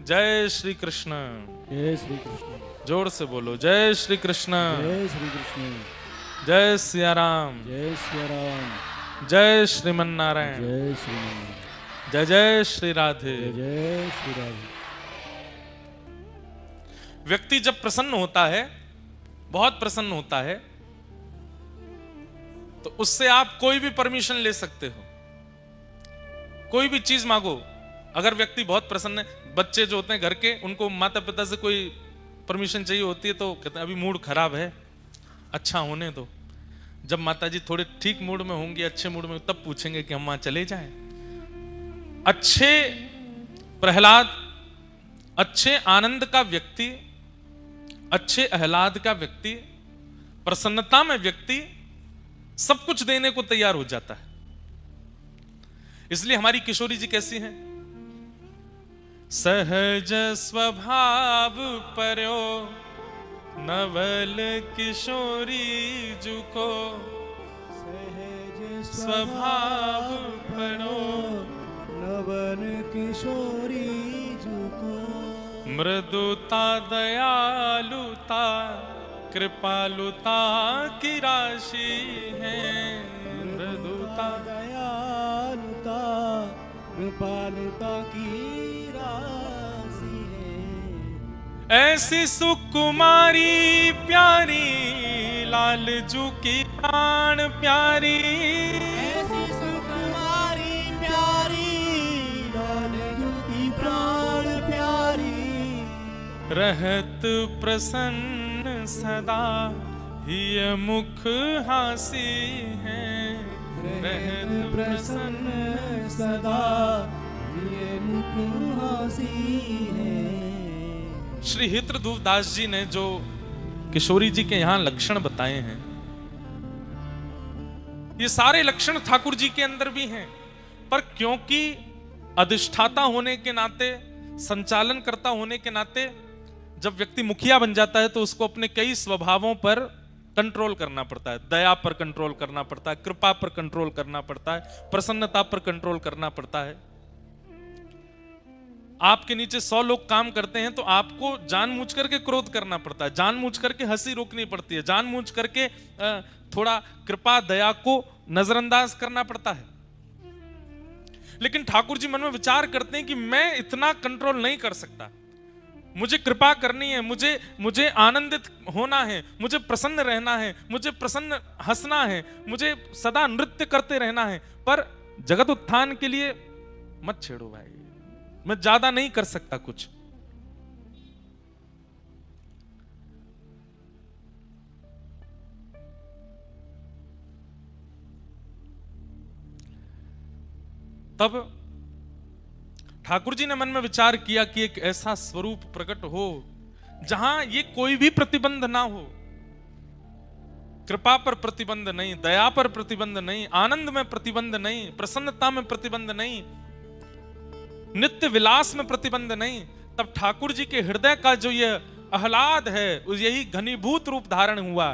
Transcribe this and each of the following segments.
जय श्री कृष्ण। जय श्री कृष्ण। जोर से बोलो जय श्री कृष्ण। जय श्री कृष्ण। जय सिया राम। जय सिया राम। जय श्रीमन नारायण। जय श्रीमन। जय जय श्री राधे। जय जय श्री राधे। व्यक्ति जब प्रसन्न होता है, बहुत प्रसन्न होता है, तो उससे आप कोई भी परमिशन ले सकते हो, कोई भी चीज मांगो। अगर व्यक्ति बहुत प्रसन्न है, बच्चे जो होते हैं घर के, उनको माता पिता से कोई परमिशन चाहिए होती है तो कहते हैं अभी मूड खराब है, अच्छा होने दो। जब माताजी थोड़े ठीक मूड में होंगी, अच्छे मूड में, तब पूछेंगे कि हम वहां चले जाएं। अच्छे प्रहलाद, अच्छे आनंद का व्यक्ति, अच्छे आह्लाद का व्यक्ति, प्रसन्नता में व्यक्ति सब कुछ देने को तैयार हो जाता है। इसलिए हमारी किशोरी जी कैसी हैं? सहज स्वभाव पर्यो नवल किशोरी जुको, सहज स्वभाव पर्यो नवन किशोरी जुको, मृदुता दयालुता कृपालुता की राशि है। मृदुता दयालुता कृपालुता की राशि है। ऐसी सुकुमारी प्यारी लालजू की प्राण प्यारी, ऐसी सुकुमारी प्यारी लालजू की प्राण प्यारी, रहत प्रसन्न सदा ही मुख हासी है। रहत प्रसन्न सदा ये मुख हासी है। श्री हितृदूप दास जी ने जो किशोरी जी के यहाँ लक्षण बताए हैं, ये सारे लक्षण ठाकुर जी के अंदर भी हैं, पर क्योंकि अधिष्ठाता होने के नाते, संचालन करता होने के नाते, जब व्यक्ति मुखिया बन जाता है तो उसको अपने कई स्वभावों पर कंट्रोल करना पड़ता है। दया पर कंट्रोल करना पड़ता है, कृपा पर कंट्रोल करना पड़ता है, प्रसन्नता पर कंट्रोल करना पड़ता है। आपके नीचे 100 लोग काम करते हैं तो आपको जानबूझ करके क्रोध करना पड़ता है, जानबूझ करके हंसी रोकनी पड़ती है, जानबूझ करके थोड़ा कृपा दया को नजरअंदाज करना पड़ता है। लेकिन ठाकुर जी मन में विचार करते हैं कि मैं इतना कंट्रोल नहीं कर सकता, मुझे कृपा करनी है, मुझे आनंदित होना है, मुझे प्रसन्न रहना है, मुझे प्रसन्न हंसना है, मुझे सदा नृत्य करते रहना है, पर जगत उत्थान के लिए मत छेड़ो भाई, मैं ज्यादा नहीं कर सकता कुछ। तब ठाकुर जी ने मन में विचार किया कि एक ऐसा स्वरूप प्रकट हो जहां ये कोई भी प्रतिबंध ना हो, कृपा पर प्रतिबंध नहीं, दया पर प्रतिबंध नहीं, आनंद में प्रतिबंध नहीं, प्रसन्नता में प्रतिबंध नहीं, नित्य विलास में प्रतिबंध नहीं। तब ठाकुर जी के हृदय का जो ये आह्लाद है, यही घनीभूत रूप धारण हुआ।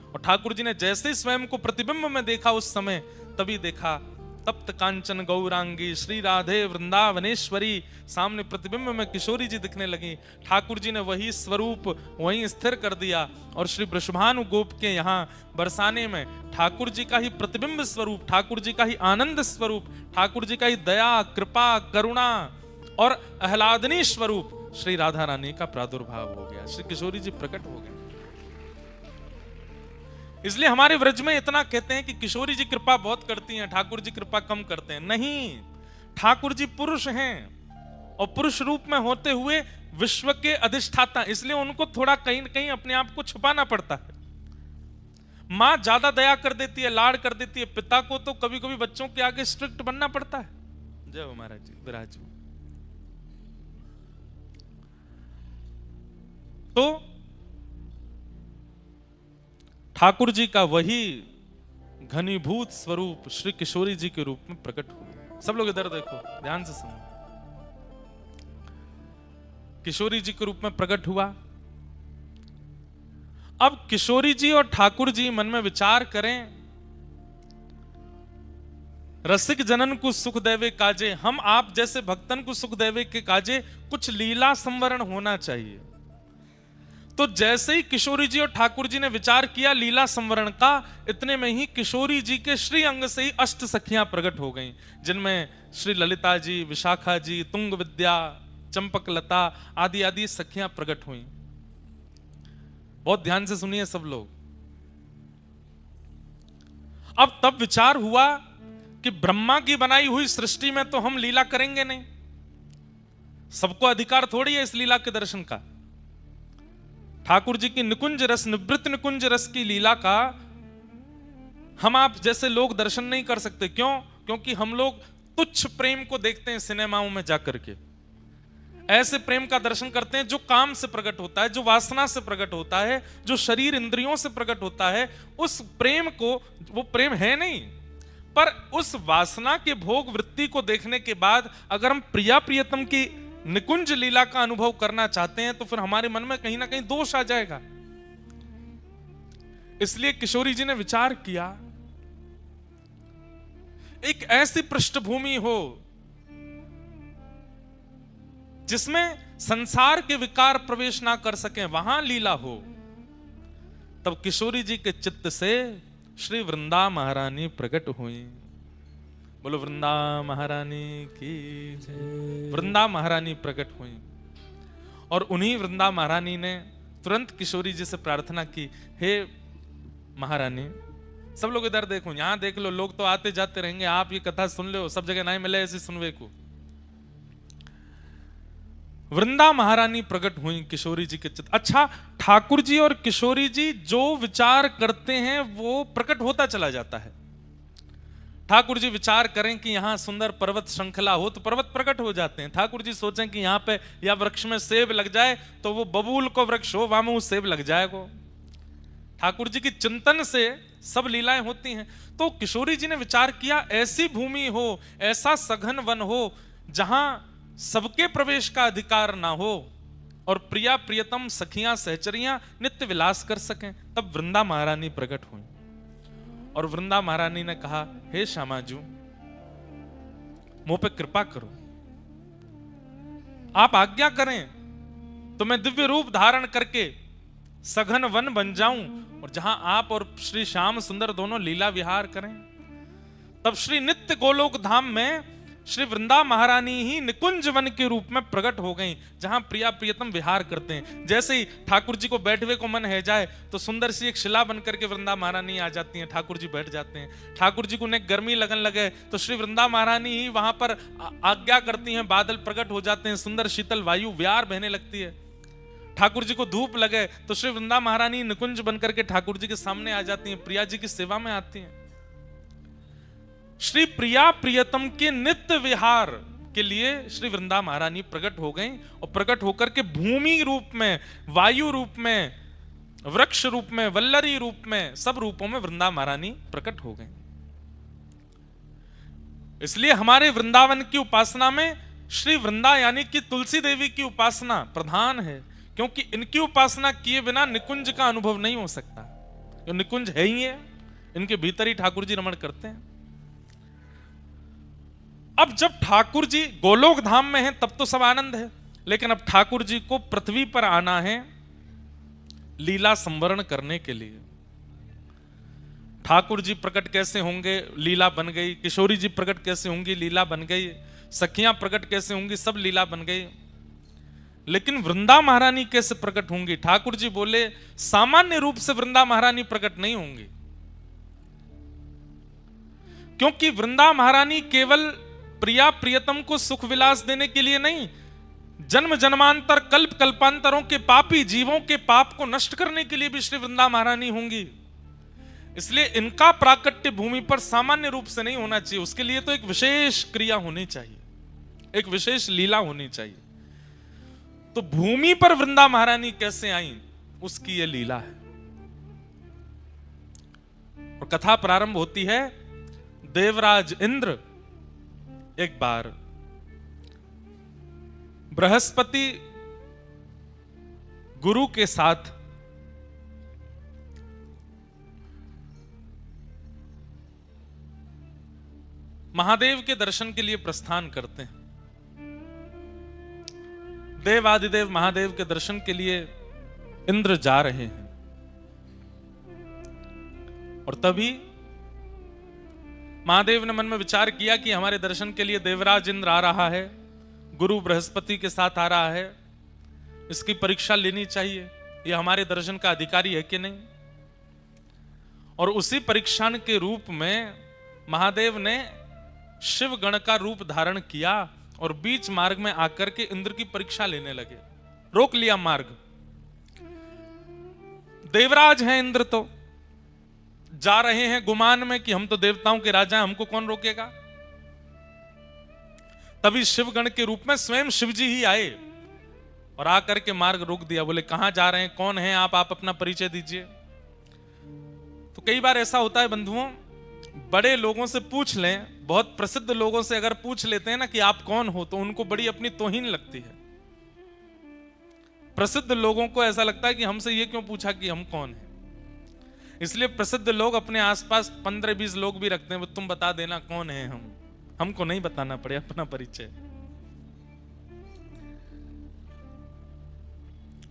और ठाकुर जी ने जैसे स्वयं को प्रतिबिंब में देखा उस समय, तभी देखा तप्त कांचन गौरांगी श्री राधे वृंदावनेश्वरी, सामने प्रतिबिंब में किशोरी जी दिखने लगी। ठाकुर जी ने वही स्वरूप वहीं स्थिर कर दिया और श्री वृषभानु गोप के यहाँ बरसाने में ठाकुर जी का ही प्रतिबिंब स्वरूप, ठाकुर जी का ही आनंद स्वरूप, ठाकुर जी का ही दया कृपा करुणा और आह्लादनी स्वरूप श्री राधा रानी का प्रादुर्भाव हो गया, श्री किशोरी जी प्रकट हो गए। इसलिए हमारे व्रज में इतना कहते हैं कि किशोरी जी कृपा बहुत करती हैं, ठाकुर जी कृपा कम करते हैं। नहीं, ठाकुर जी पुरुष हैं और पुरुष रूप में होते हुए विश्व के अधिष्ठाता, इसलिए उनको थोड़ा कहीं न कहीं अपने आप को छुपाना पड़ता है। मां ज्यादा दया कर देती है, लाड़ कर देती है, पिता को तो कभी कभी बच्चों के आगे स्ट्रिक्ट बनना पड़ता है। जय हो महाराज जी, विराज। तो ठाकुर जी का वही घनीभूत स्वरूप श्री किशोरी जी के रूप में प्रकट हुआ। सब लोग इधर देखो, ध्यान से सुनो। किशोरी जी के रूप में प्रकट हुआ। अब किशोरी जी और ठाकुर जी मन में विचार करें, रसिक जनन को सुख देवे काजे, हम आप जैसे भक्तन को सुख देवे के काजे कुछ लीला संवरण होना चाहिए। तो जैसे ही किशोरी जी और ठाकुर जी ने विचार किया लीला संवरण का, इतने में ही किशोरी जी के श्री अंग से ही अष्ट सखियां प्रकट हो गईं, जिनमें श्री ललिता जी, विशाखा जी, तुंग विद्या, चंपक लता आदि आदि सखियां प्रकट हुई। बहुत ध्यान से सुनिए सब लोग। अब तब विचार हुआ कि ब्रह्मा की बनाई हुई सृष्टि में तो हम लीला करेंगे नहीं, सबको अधिकार थोड़ी है इस लीला के दर्शन का। ठाकुर जी की निकुंज रस, निवृत्त निकुंज रस की लीला का हम आप जैसे लोग दर्शन नहीं कर सकते। क्यों? क्योंकि हम लोग तुच्छ प्रेम को देखते हैं सिनेमाओं में जाकर के, ऐसे प्रेम का दर्शन करते हैं जो काम से प्रकट होता है, जो वासना से प्रकट होता है, जो शरीर इंद्रियों से प्रकट होता है। उस प्रेम को, वो प्रेम है नहीं, पर उस वासना के भोग वृत्ति को देखने के बाद अगर हम प्रिया प्रियतम की निकुंज लीला का अनुभव करना चाहते हैं तो फिर हमारे मन में कहीं ना कहीं दोष आ जाएगा। इसलिए किशोरी जी ने विचार किया एक ऐसी पृष्ठभूमि हो जिसमें संसार के विकार प्रवेश ना कर सकें, वहां लीला हो। तब किशोरी जी के चित्त से श्री वृंदा महारानी प्रकट हुई। बोलो वृंदा महारानी की जय। वृंदा महारानी प्रकट हुई और उन्हीं वृंदा महारानी ने तुरंत किशोरी जी से प्रार्थना की, हे महारानी, सब लोग इधर देखो, यहां देख लो, लोग तो आते जाते रहेंगे, आप ये कथा सुन लो, सब जगह नहीं मिले ऐसे सुनवे को। वृंदा महारानी प्रकट हुई किशोरी जी के चित्त। अच्छा, ठाकुर जी और किशोरी जी जो विचार करते हैं वो प्रकट होता चला जाता है। ठाकुर जी विचार करें कि यहां सुंदर पर्वत श्रृंखला हो तो पर्वत प्रकट हो जाते हैं। ठाकुर जी सोचें कि यहां पे या वृक्ष में सेब लग जाए तो वो बबूल को वृक्ष हो, वामू सेब लग जाएगा। ठाकुर जी की चिंतन से सब लीलाएं होती हैं। तो किशोरी जी ने विचार किया ऐसी भूमि हो, ऐसा सघन वन हो जहां सबके प्रवेश का अधिकार ना हो और प्रिया प्रियतम सखियां सहचरियां नित्य विलास कर सकें। तब वृंदा महारानी प्रकट हुई और वृंदा महारानी ने कहा, हे श्यामाजू, मुझ पे कृपा करो, आप आज्ञा करें तो मैं दिव्य रूप धारण करके सघन वन बन जाऊं और जहां आप और श्री श्याम सुंदर दोनों लीला विहार करें। तब श्री नित्य गोलोक धाम में श्री वृंदा महारानी ही निकुंज वन के रूप में प्रकट हो गई, जहां प्रिया प्रियतम विहार करते हैं। जैसे ही ठाकुर जी को बैठवे को मन है जाए तो सुंदर सी एक शिला बनकर के वृंदा महारानी आ जाती हैं, ठाकुर जी बैठ जाते हैं। ठाकुर जी को उन्हें गर्मी लगन लगे तो श्री वृंदा महारानी ही वहां पर आज्ञा करती हैं, बादल प्रकट हो जाते हैं, सुंदर शीतल वायु विहार बहने लगती है। ठाकुर जी को धूप लगे तो श्री वृंदा महारानी निकुंज बनकर के ठाकुर जी के सामने आ जाती हैं, प्रिया जी की सेवा में आती हैं। श्री प्रिया प्रियतम के नित्य विहार के लिए श्री वृंदा महारानी प्रकट हो गई और प्रकट होकर के भूमि रूप में, वायु रूप में, वृक्ष रूप में, वल्लरी रूप में, सब रूपों में वृंदा महारानी प्रकट हो गई। इसलिए हमारे वृंदावन की उपासना में श्री वृंदा यानी कि तुलसी देवी की उपासना प्रधान है, क्योंकि इनकी उपासना किए बिना निकुंज का अनुभव नहीं हो सकता। जो निकुंज है ही है, इनके भीतर ही ठाकुर जी रमण करते हैं। अब जब ठाकुर जी गोलोक धाम में हैं तब तो सब आनंद है, लेकिन अब ठाकुर जी को पृथ्वी पर आना है लीला संवरण करने के लिए। ठाकुर जी प्रकट कैसे होंगे, लीला बन गई। किशोरी जी प्रकट कैसे होंगी, लीला बन गई। सखियां प्रकट कैसे होंगी, सब लीला बन गई। लेकिन वृंदा महारानी कैसे प्रकट होंगी? ठाकुर जी बोले सामान्य रूप से वृंदा महारानी प्रकट नहीं होंगी, क्योंकि वृंदा महारानी केवल प्रिया प्रियतम को सुख विलास देने के लिए नहीं, जन्म जन्मांतर कल्प कल्पांतरों के पापी जीवों के पाप को नष्ट करने के लिए भी श्री वृंदा महारानी होंगी। इसलिए इनका प्राकट्य भूमि पर सामान्य रूप से नहीं होना चाहिए, उसके लिए तो एक विशेष क्रिया होनी चाहिए, एक विशेष लीला होनी चाहिए। तो भूमि पर वृंदा महारानी कैसे आई, उसकी यह लीला है। और कथा प्रारंभ होती है, देवराज इंद्र एक बार बृहस्पति गुरु के साथ महादेव के दर्शन के लिए प्रस्थान करते हैं। देवादिदेव महादेव के दर्शन के लिए इंद्र जा रहे हैं और तभी महादेव ने मन में विचार किया कि हमारे दर्शन के लिए देवराज इंद्र आ रहा है, गुरु बृहस्पति के साथ आ रहा है, इसकी परीक्षा लेनी चाहिए, ये हमारे दर्शन का अधिकारी है कि नहीं। और उसी परीक्षा के रूप में महादेव ने शिव गण का रूप धारण किया और बीच मार्ग में आकर के इंद्र की परीक्षा लेने लगे, रोक लिया मार्ग। देवराज हैं इंद्र, तो जा रहे हैं गुमान में कि हम तो देवताओं के राजा हैं, हमको कौन रोकेगा। तभी शिवगण के रूप में स्वयं शिवजी ही आए और आकर के मार्ग रोक दिया। बोले कहां जा रहे हैं, कौन है आप अपना परिचय दीजिए। तो कई बार ऐसा होता है बंधुओं, बड़े लोगों से पूछ लें, बहुत प्रसिद्ध लोगों से अगर पूछ लेते हैं ना कि आप कौन हो, तो उनको बड़ी अपनी तौहीन लगती है। प्रसिद्ध लोगों को ऐसा लगता है कि हमसे ये क्यों पूछा कि हम कौन हैं। इसलिए प्रसिद्ध लोग अपने आसपास 15-20 लोग भी रखते हैं, वो तुम बता देना कौन है हम, हमको नहीं बताना पड़े अपना परिचय।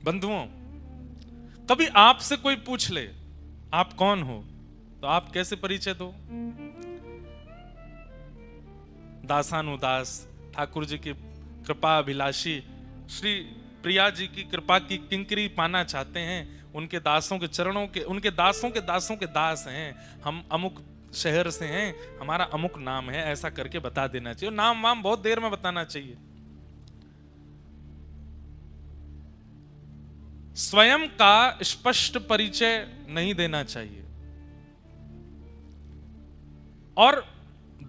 बंधुओं, कभी आपसे कोई पूछ ले आप कौन हो, तो आप कैसे परिचय दो। दासानुदास, ठाकुर जी की कृपा अभिलाषी, श्री प्रिया जी की कृपा की किंकरी पाना चाहते हैं, उनके दासों के चरणों के, उनके दासों के दास हैं, हम अमुक शहर से हैं, हमारा अमुक नाम है, ऐसा करके बता देना चाहिए। नाम वाम बहुत देर में बताना चाहिए। स्वयं का स्पष्ट परिचय नहीं देना चाहिए, और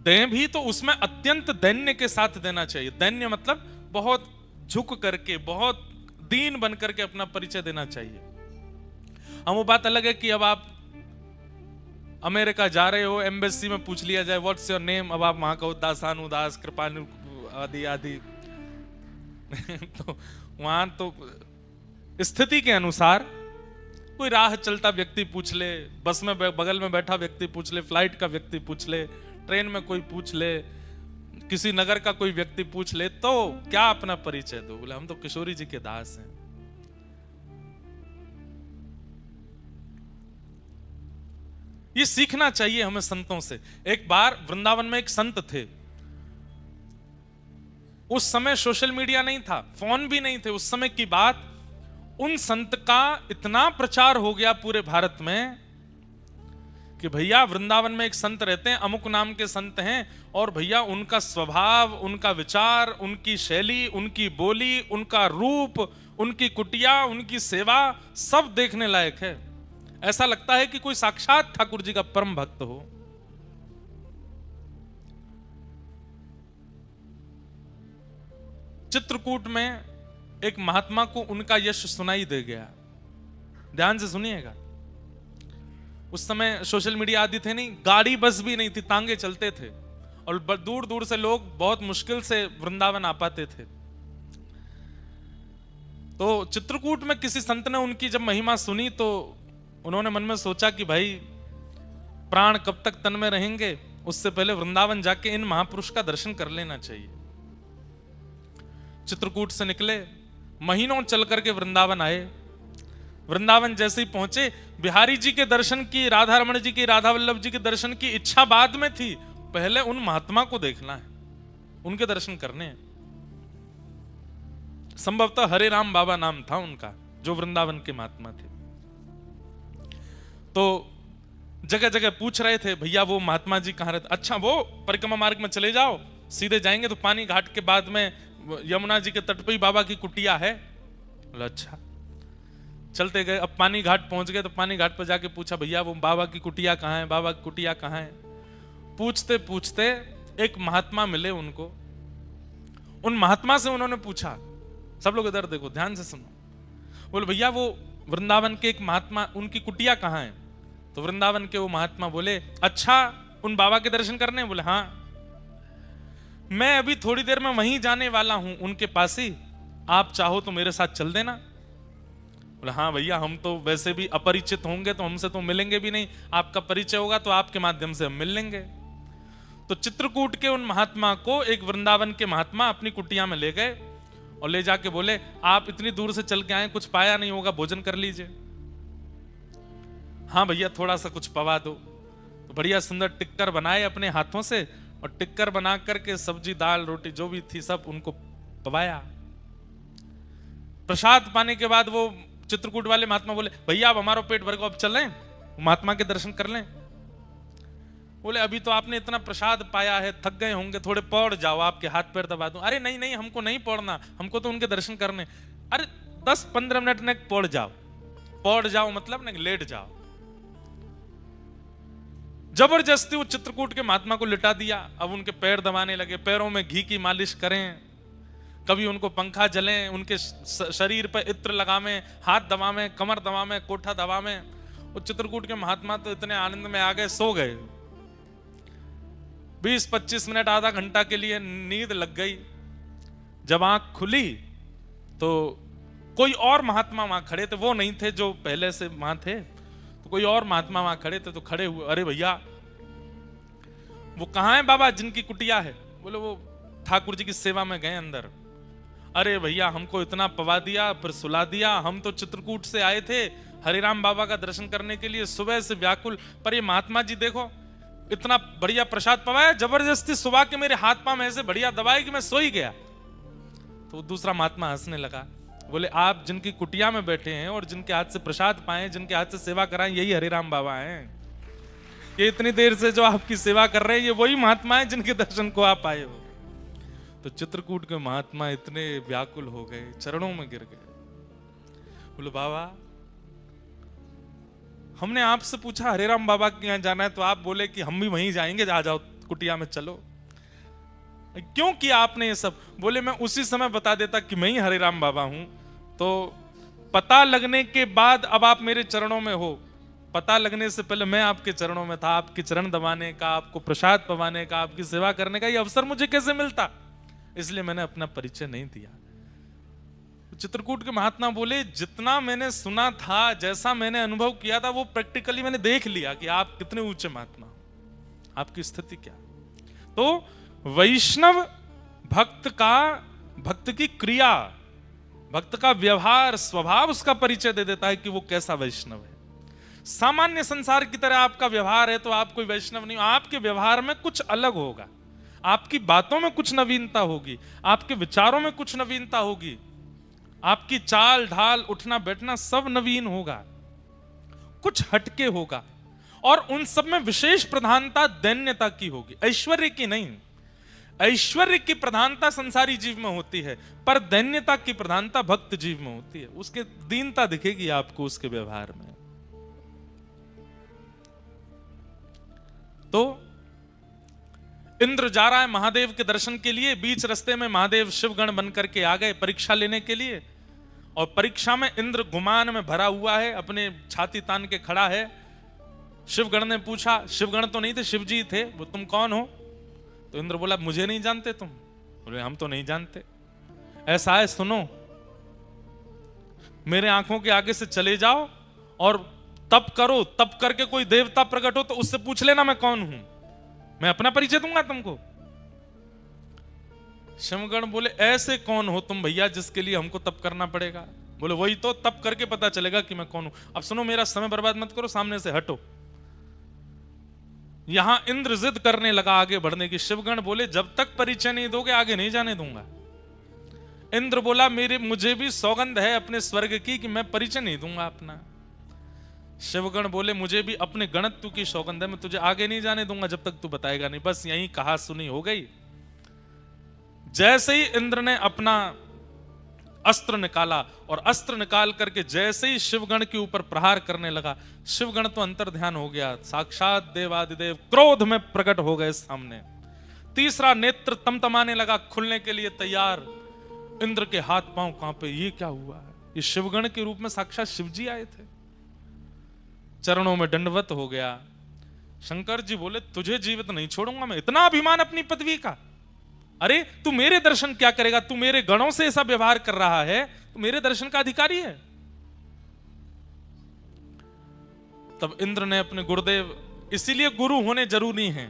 दें भी तो उसमें अत्यंत दैन्य के साथ देना चाहिए। दैन्य मतलब बहुत झुक करके, बहुत दीन बन करके अपना परिचय देना चाहिए। हम वो बात अलग है कि अब आप अमेरिका जा रहे हो, एम्बेसी में पूछ लिया जाए व्हाट्स योर नेम, अब आप वहां कहो दासानुदास कृपानु आदि आदि तो वहां तो स्थिति के अनुसार कोई राह चलता व्यक्ति पूछ ले, बस में बगल में बैठा व्यक्ति पूछ ले, फ्लाइट का व्यक्ति पूछ ले, ट्रेन में कोई पूछ ले, किसी नगर का कोई व्यक्ति पूछ ले, तो क्या अपना परिचय दो। बोले हम तो किशोरी जी के दास हैं। ये सीखना चाहिए हमें संतों से। एक बार वृंदावन में एक संत थे, उस समय सोशल मीडिया नहीं था, फोन भी नहीं थे, उस समय की बात। उन संत का इतना प्रचार हो गया पूरे भारत में कि भैया वृंदावन में एक संत रहते हैं, अमुक नाम के संत हैं, और भैया उनका स्वभाव, उनका विचार, उनकी शैली, उनकी बोली, उनका रूप, उनकी कुटिया, उनकी सेवा सब देखने लायक है। ऐसा लगता है कि कोई साक्षात ठाकुर जी का परम भक्त हो। चित्रकूट में एक महात्मा को उनका यश सुनाई दे गया। ध्यान से सुनिएगा। उस समय सोशल मीडिया आदि थे नहीं, गाड़ी बस भी नहीं थी, तांगे चलते थे, और दूर दूर से लोग बहुत मुश्किल से वृंदावन आ पाते थे। तो चित्रकूट में किसी संत ने उनकी जब महिमा सुनी, तो उन्होंने मन में सोचा कि भाई प्राण कब तक तन में रहेंगे, उससे पहले वृंदावन जाके इन महापुरुष का दर्शन कर लेना चाहिए। चित्रकूट से निकले, महीनों चल करके वृंदावन आए। वृंदावन जैसे ही पहुंचे, बिहारी जी के दर्शन की, राधा रमण जी की, राधा वल्लभ जी के दर्शन की इच्छा बाद में थी, पहले उन महात्मा को देखना है, उनके दर्शन करने हैं। संभवतः हरे राम बाबा नाम था उनका, जो वृंदावन के महात्मा थे। तो जगह जगह पूछ रहे थे, भैया वो महात्मा जी कहाँ रहते। अच्छा, वो परिक्रमा मार्ग में चले जाओ, सीधे जाएंगे तो पानी घाट के बाद में यमुना जी के तट पर ही बाबा की कुटिया है। अच्छा, चलते गए, अब पानी घाट पहुंच गए, तो पानी घाट पर जाके पूछा, भैया वो बाबा की कुटिया कहाँ है, बाबा की कुटिया कहाँ है। पूछते पूछते एक महात्मा मिले उनको। उन महात्मा से उन्होंने पूछा, सब लोग इधर देखो, ध्यान से सुनो। बोले भैया वो वृंदावन के एक महात्मा, उनकी कुटिया कहाँ है। तो वृंदावन के वो महात्मा बोले, अच्छा उन बाबा के दर्शन करने। बोले हाँ, मैं अभी थोड़ी देर में वहीं जाने वाला हूं, उनके पास ही, आप चाहो तो मेरे साथ चल देना। बोले हाँ भैया, हम तो वैसे भी अपरिचित होंगे तो हमसे तो मिलेंगे भी नहीं, आपका परिचय होगा तो आपके माध्यम से हम मिल लेंगे। तो चित्रकूट के उन महात्मा को एक वृंदावन के महात्मा अपनी कुटिया में ले गए और ले जाके बोले, आप इतनी दूर से चल के आए, कुछ पाया नहीं होगा, भोजन कर लीजिए। हाँ भैया, थोड़ा सा कुछ पवा दो। तो बढ़िया सुंदर टिक्कर बनाए अपने हाथों से, और टिक्कर बना करके सब्जी दाल रोटी जो भी थी सब उनको पवाया। प्रसाद पाने के बाद वो चित्रकूट वाले महात्मा बोले, भैया अब हमारा पेट भर गया, अब चलें महात्मा के दर्शन कर लें। बोले, अभी तो आपने इतना प्रसाद पाया है, थक गए होंगे, थोड़े पौड़ जाओ, आपके हाथ पैर दबा दूं। अरे नहीं नहीं, हमको नहीं पौड़ना, हमको तो उनके दर्शन करने। अरे 10-15 मिनट ने पौड़ जाओ मतलब ना लेट जाओ। जबरदस्ती वो चित्रकूट के महात्मा को लिटा दिया। अब उनके पैर दबाने लगे, पैरों में घी की मालिश करें, कभी उनको पंखा जलें, उनके शरीर पर इत्र लगावें, हाथ दबावें, कमर दबावें, कोठा दबावें। वो चित्रकूट के महात्मा तो इतने आनंद में आ गए, सो गए। 20-25 मिनट आधा घंटा के लिए नींद लग गई। जब आंख खुली तो कोई और महात्मा वहां खड़े थे, वो नहीं थे जो पहले से वहां थे, तो कोई और महात्मा वहां खड़े थे। तो खड़े हुए, अरे भैया वो कहां है बाबा जिनकी कुटिया है? बोले वो ठाकुर जी की सेवा में गए अंदर। अरे भैया हमको इतना पवा दिया, फिर सुला दिया, हम तो चित्रकूट से आए थे हरिराम बाबा का दर्शन करने के लिए, सुबह से व्याकुल, पर ये महात्मा जी देखो इतना बढ़िया प्रसाद पवाया, जबरदस्ती सुबह के मेरे हाथ पांव ऐसे बढ़िया दबाए कि मैं सो ही गया। तो दूसरा महात्मा हंसने लगा, बोले आप जिनकी कुटिया में बैठे हैं और जिनके हाथ से प्रसाद पाए, जिनके हाथ से सेवा कराएं, यही हरिराम बाबा हैं। ये इतनी देर से जो आपकी सेवा कर रहे हैं, ये वही महात्मा है जिनके दर्शन को आप आए हो। तो चित्रकूट के महात्मा इतने व्याकुल हो गए, चरणों में गिर गए। बोले बाबा हमने आपसे पूछा हरिराम बाबा के यहाँ जाना है, तो आप बोले कि हम भी वहीं जाएंगे, आ जाओ कुटिया में चलो। क्यों किया आपने ये सब? बोले मैं उसी समय बता देता कि मैं ही हरिराम बाबा हूं, तो पता लगने के बाद अब आप मेरे चरणों में हो, पता लगने से पहले मैं आपके चरणों में था, आपके चरण दबाने का, आपको प्रसाद पवाने का, आपकी सेवा करने का ये अवसर मुझे कैसे मिलता? इसलिए मैंने अपना परिचय नहीं दिया। चित्रकूट के महात्मा बोले, जितना मैंने सुना था, जैसा मैंने अनुभव किया था, वो प्रैक्टिकली मैंने देख लिया कि आप कितने ऊंचे महात्मा, आपकी स्थिति क्या। तो वैष्णव भक्त की क्रिया, भक्त का व्यवहार, स्वभाव उसका परिचय दे देता है कि वो कैसा वैष्णव है। सामान्य संसार की तरह आपका व्यवहार है तो आप कोई वैष्णव नहीं हो। आपके व्यवहार में कुछ अलग होगा, आपकी बातों में कुछ नवीनता होगी, आपके विचारों में कुछ नवीनता होगी, आपकी चाल ढाल उठना बैठना सब नवीन होगा, कुछ हटके होगा, और उन सब में विशेष प्रधानता दैन्यता की होगी, ऐश्वर्य की नहीं। ऐश्वर्य की प्रधानता संसारी जीव में होती है, पर दैन्यता की प्रधानता भक्त जीव में होती है। उसके दीनता दिखेगी आपको उसके व्यवहार में। तो इंद्र जा रहा है महादेव के दर्शन के लिए, बीच रास्ते में महादेव शिवगण बनकर के आ गए परीक्षा लेने के लिए, और परीक्षा में इंद्र गुमान में भरा हुआ है, अपने छाती तान के खड़ा है। शिवगण ने पूछा, शिवगण तो नहीं थे, शिवजी थे, वो तुम कौन हो? तो इंद्र बोला, मुझे नहीं जानते तुम? बोले, हम तो नहीं जानते। ऐसा है, सुनो, मेरे आंखों के आगे से चले जाओ और तप करो, तप करके कोई देवता प्रकट हो तो उससे पूछ लेना मैं कौन हूं, मैं अपना परिचय दूंगा तुमको। शिवगण बोले, ऐसे कौन हो तुम भैया जिसके लिए हमको तप करना पड़ेगा? बोले, वही तो, तप करके पता चलेगा कि मैं कौन हूं। अब सुनो, मेरा समय बर्बाद मत करो, सामने से हटो। यहां इंद्र जिद करने लगा आगे बढ़ने की। शिवगण बोले, जब तक परिचय नहीं दोगे आगे नहीं जाने दूंगा। इंद्र बोला, मुझे भी सौगंध है अपने स्वर्ग की कि मैं परिचय नहीं दूंगा अपना। शिवगण बोले, मुझे भी अपने गणत्व की सौगंध है, मैं तुझे आगे नहीं जाने दूंगा जब तक तू बताएगा नहीं। बस यही कहा सुनी हो गई। जैसे ही इंद्र ने अपना अस्त्र निकाला और अस्त्र निकाल करके जैसे ही शिवगण के ऊपर प्रहार करने लगा, शिवगण तो अंतर्ध्यान हो गया, साक्षात देवादिदेव क्रोध में प्रकट हो गए सामने। तीसरा नेत्र तमतमाने लगा, खुलने के लिए तैयार। इंद्र के हाथ पांव कांपे, ये क्या हुआ है? ये शिवगण के रूप में साक्षात शिवजी आए थे। चरणों में दंडवत हो गया। शंकर जी बोले, तुझे जीवित नहीं छोड़ूंगा मैं। इतना अभिमान अपनी पदवी का? अरे तू मेरे दर्शन क्या करेगा? तू मेरे गणों से ऐसा व्यवहार कर रहा है, तू मेरे दर्शन का अधिकारी है। तब इंद्र ने अपने गुरुदेव, इसीलिए गुरु होने जरूरी हैं,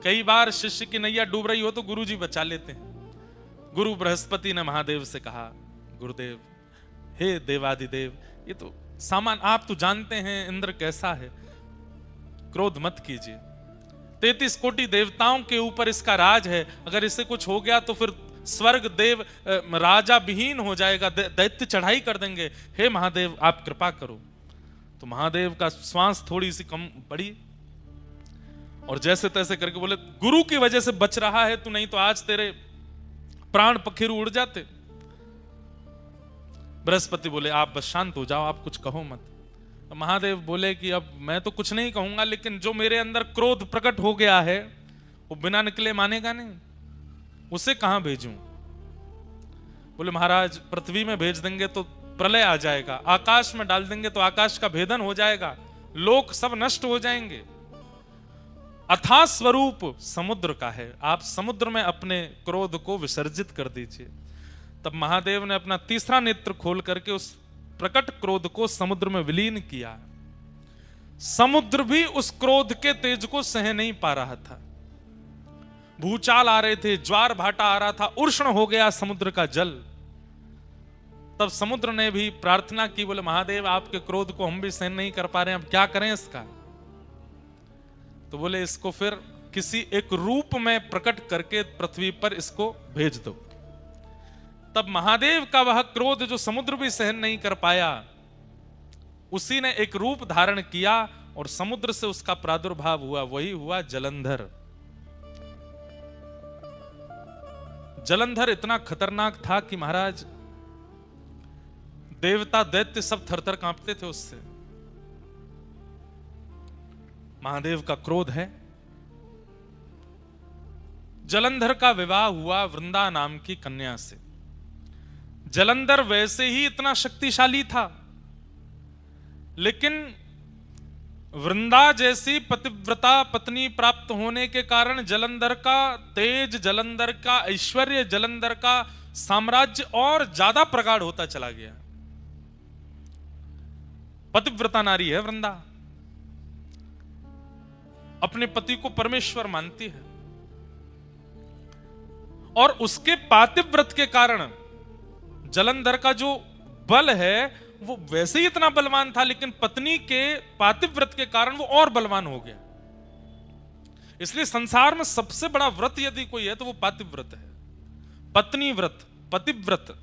कई बार शिष्य की नैया डूब रही हो तो गुरु जी बचा लेते हैं। गुरु बृहस्पति ने महादेव से कहा, गुरुदेव, हे देवादिदेव, ये तो सामान, आप तो जानते हैं इंद्र कैसा है, क्रोध मत कीजिए। 33 कोटि देवताओं के ऊपर इसका राज है, अगर इसे कुछ हो गया तो फिर स्वर्ग देव राजा विहीन हो जाएगा, दैत्य चढ़ाई कर देंगे। हे महादेव, आप कृपा करो। तो महादेव का श्वास थोड़ी सी कम पड़ी और जैसे तैसे करके बोले, गुरु की वजह से बच रहा है तू, नहीं तो आज तेरे प्राण पखेरु उड़ जाते। बृहस्पति बोले, आप बस शांत हो जाओ, आप कुछ कहो मत। तो महादेव बोले कि अब मैं तो कुछ नहीं कहूंगा, लेकिन जो मेरे अंदर क्रोध प्रकट हो गया है वो बिना निकले मानेगा नहीं, उसे कहां भेजूं? बोले, महाराज पृथ्वी में भेज देंगे तो प्रलय आ जाएगा, आकाश में डाल देंगे तो आकाश का भेदन हो जाएगा, लोक सब नष्ट हो जाएंगे। अथाह स्वरूप समुद्र का है, आप समुद्र में अपने क्रोध को विसर्जित कर दीजिए। तब महादेव ने अपना तीसरा नेत्र खोल करके उस प्रकट क्रोध को समुद्र में विलीन किया। समुद्र भी उस क्रोध के तेज को सह नहीं पा रहा था। भूचाल आ रहे थे, ज्वार भाटा आ रहा था, उष्ण हो गया समुद्र का जल। तब समुद्र ने भी प्रार्थना की, बोले, महादेव, आपके क्रोध को हम भी सहन नहीं कर पा रहे हैं, अब क्या करें इसका? तो बोले, इसको फिर किसी एक रूप में प्रकट करके पृथ्वी पर इसको भेज दो। तब महादेव का वह क्रोध जो समुद्र भी सहन नहीं कर पाया, उसी ने एक रूप धारण किया और समुद्र से उसका प्रादुर्भाव हुआ, वही हुआ जलंधर। जलंधर इतना खतरनाक था कि महाराज देवता दैत्य सब थरथर कांपते थे उससे। महादेव का क्रोध है। जलंधर का विवाह हुआ वृंदा नाम की कन्या से। जलंधर वैसे ही इतना शक्तिशाली था, लेकिन वृंदा जैसी पतिव्रता पत्नी प्राप्त होने के कारण जलंधर का तेज, जलंधर का ऐश्वर्य, जलंधर का साम्राज्य और ज्यादा प्रगाढ़ होता चला गया। पतिव्रता नारी है वृंदा, अपने पति को परमेश्वर मानती है और उसके पातिव्रत के कारण जलंधर का जो बल है वो वैसे ही इतना बलवान था, लेकिन पत्नी के पातिव्रत के कारण वो और बलवान हो गया। इसलिए संसार में सबसे बड़ा व्रत यदि कोई है तो वो पातिव्रत है, पत्नी व्रत, पतिव्रत।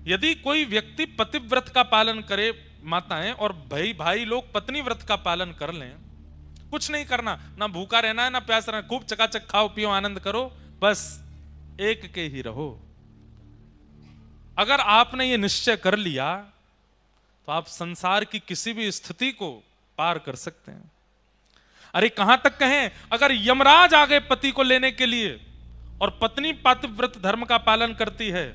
यदि कोई व्यक्ति पतिव्रत का पालन करे, माताएं और भाई लोग पत्नी व्रत का पालन कर लें, कुछ नहीं करना, ना भूखा रहना है ना प्यास रहना, खूब चकाचक खाओ पियो आनंद करो, बस एक के ही रहो। अगर आपने ये निश्चय कर लिया तो आप संसार की किसी भी स्थिति को पार कर सकते हैं। अरे कहां तक कहें, अगर यमराज आ गए पति को लेने के लिए और पत्नी पातिव्रत धर्म का पालन करती है,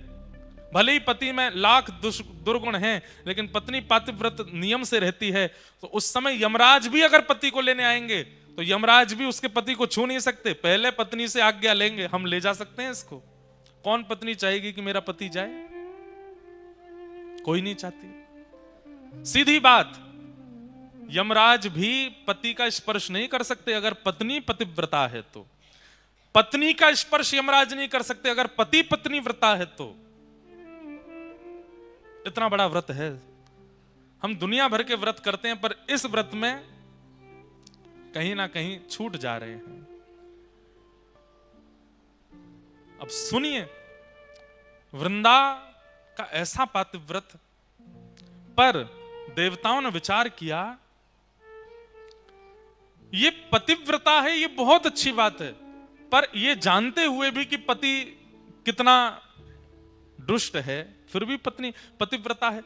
भले ही पति में लाख दुर्गुण हैं, लेकिन पत्नी पातिव्रत नियम से रहती है, तो उस समय यमराज भी अगर पति को लेने आएंगे तो यमराज भी उसके पति को छू नहीं सकते, पहले पत्नी से आज्ञा लेंगे, हम ले जा सकते हैं इसको। कौन पत्नी चाहेगी कि मेरा पति जाए? कोई नहीं चाहती। सीधी बात, यमराज भी पति का स्पर्श नहीं कर सकते अगर पत्नी पतिव्रता है तो। पत्नी का स्पर्श यमराज नहीं कर सकते अगर पति पत्नी व्रता है तो। इतना बड़ा व्रत है। हम दुनिया भर के व्रत करते हैं, पर इस व्रत में कहीं ना कहीं छूट जा रहे हैं। अब सुनिए, वृंदा का ऐसा पातिव्रत, पर देवताओं ने विचार किया ये पतिव्रता है, ये बहुत अच्छी बात है, पर ये जानते हुए भी कि पति कितना दुष्ट है, फिर भी पत्नी पतिव्रता है।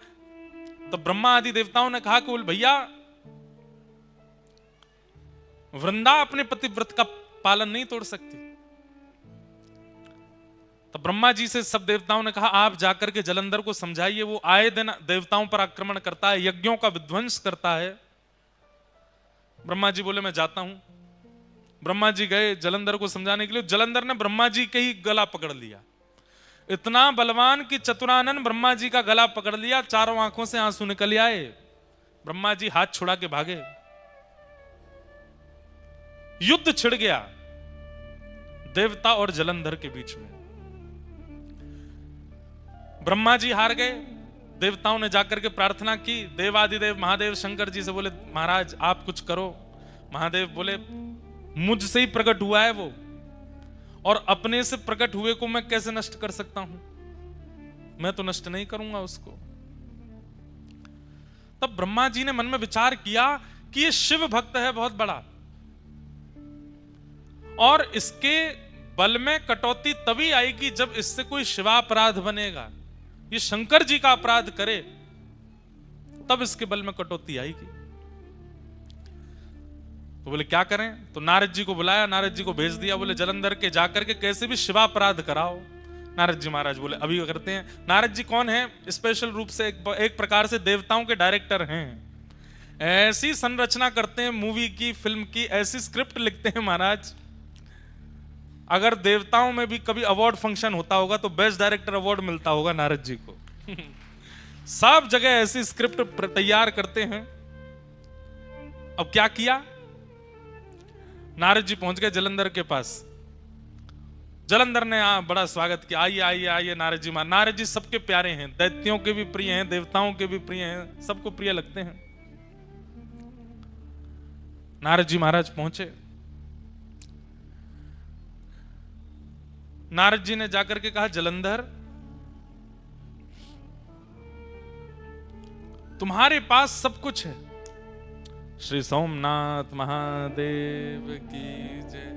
तो ब्रह्मा आदि देवताओं ने कहा कि बोल भैया, वृंदा अपने पतिव्रत का पालन नहीं तोड़ सकती। तो ब्रह्मा जी से सब देवताओं ने कहा, आप जाकर के जलंधर को समझाइए, वो आए दिन देवताओं पर आक्रमण करता है, यज्ञों का विध्वंस करता है। ब्रह्मा जी बोले, मैं जाता हूं। ब्रह्मा जी गए जलंधर को समझाने के लिए। जलंधर ने ब्रह्मा जी के ही गला पकड़ लिया, इतना बलवान कि चतुरानन ब्रह्मा जी का गला पकड़ लिया, चारों आंखों से आंसू निकल आए। ब्रह्मा जी हाथ छुड़ा के भागे, युद्ध छिड़ गया। देवता और जलंधर के बीच में। ब्रह्मा जी हार गए, देवताओं ने जाकर के प्रार्थना की, देवादिदेव महादेव शंकर जी से बोले महाराज आप कुछ करो। महादेव बोले मुझसे ही प्रकट हुआ है वो, और अपने से प्रकट हुए को मैं कैसे नष्ट कर सकता हूं, मैं तो नष्ट नहीं करूंगा उसको। तब ब्रह्मा जी ने मन में विचार किया कि ये शिव भक्त है बहुत बड़ा, और इसके बल में कटौती तभी आएगी जब इससे कोई शिवापराध बनेगा, ये शंकर जी का अपराध करे तब इसके बल में कटौती आएगी। तो बोले क्या करें, तो नारद जी को बुलाया, नारद जी को भेज दिया, बोले जलंधर के जाकर के कैसे भी शिवापराध कराओ। नारद जी महाराज बोले अभी करते हैं। नारद जी कौन है, स्पेशल रूप से एक प्रकार से देवताओं के डायरेक्टर हैं, ऐसी संरचना करते हैं मूवी की, फिल्म की, ऐसी स्क्रिप्ट लिखते हैं महाराज, अगर देवताओं में भी कभी अवार्ड फंक्शन होता होगा तो बेस्ट डायरेक्टर अवार्ड मिलता होगा नारद जी को। सब जगह ऐसी स्क्रिप्ट तैयार करते हैं। अब क्या किया, नारद जी पहुंच गए जलंधर के पास। जलंधर ने बड़ा स्वागत किया, आइए आइए आइए नारद जी। नारद जी सबके प्यारे हैं, दैत्यों के भी प्रिय हैं, देवताओं के भी प्रिय हैं, सबको प्रिय लगते हैं। नारद जी महाराज पहुंचे, नारद जी ने जाकर के कहा जलंधर तुम्हारे पास सब कुछ है, श्री सोमनाथ महादेव की जय।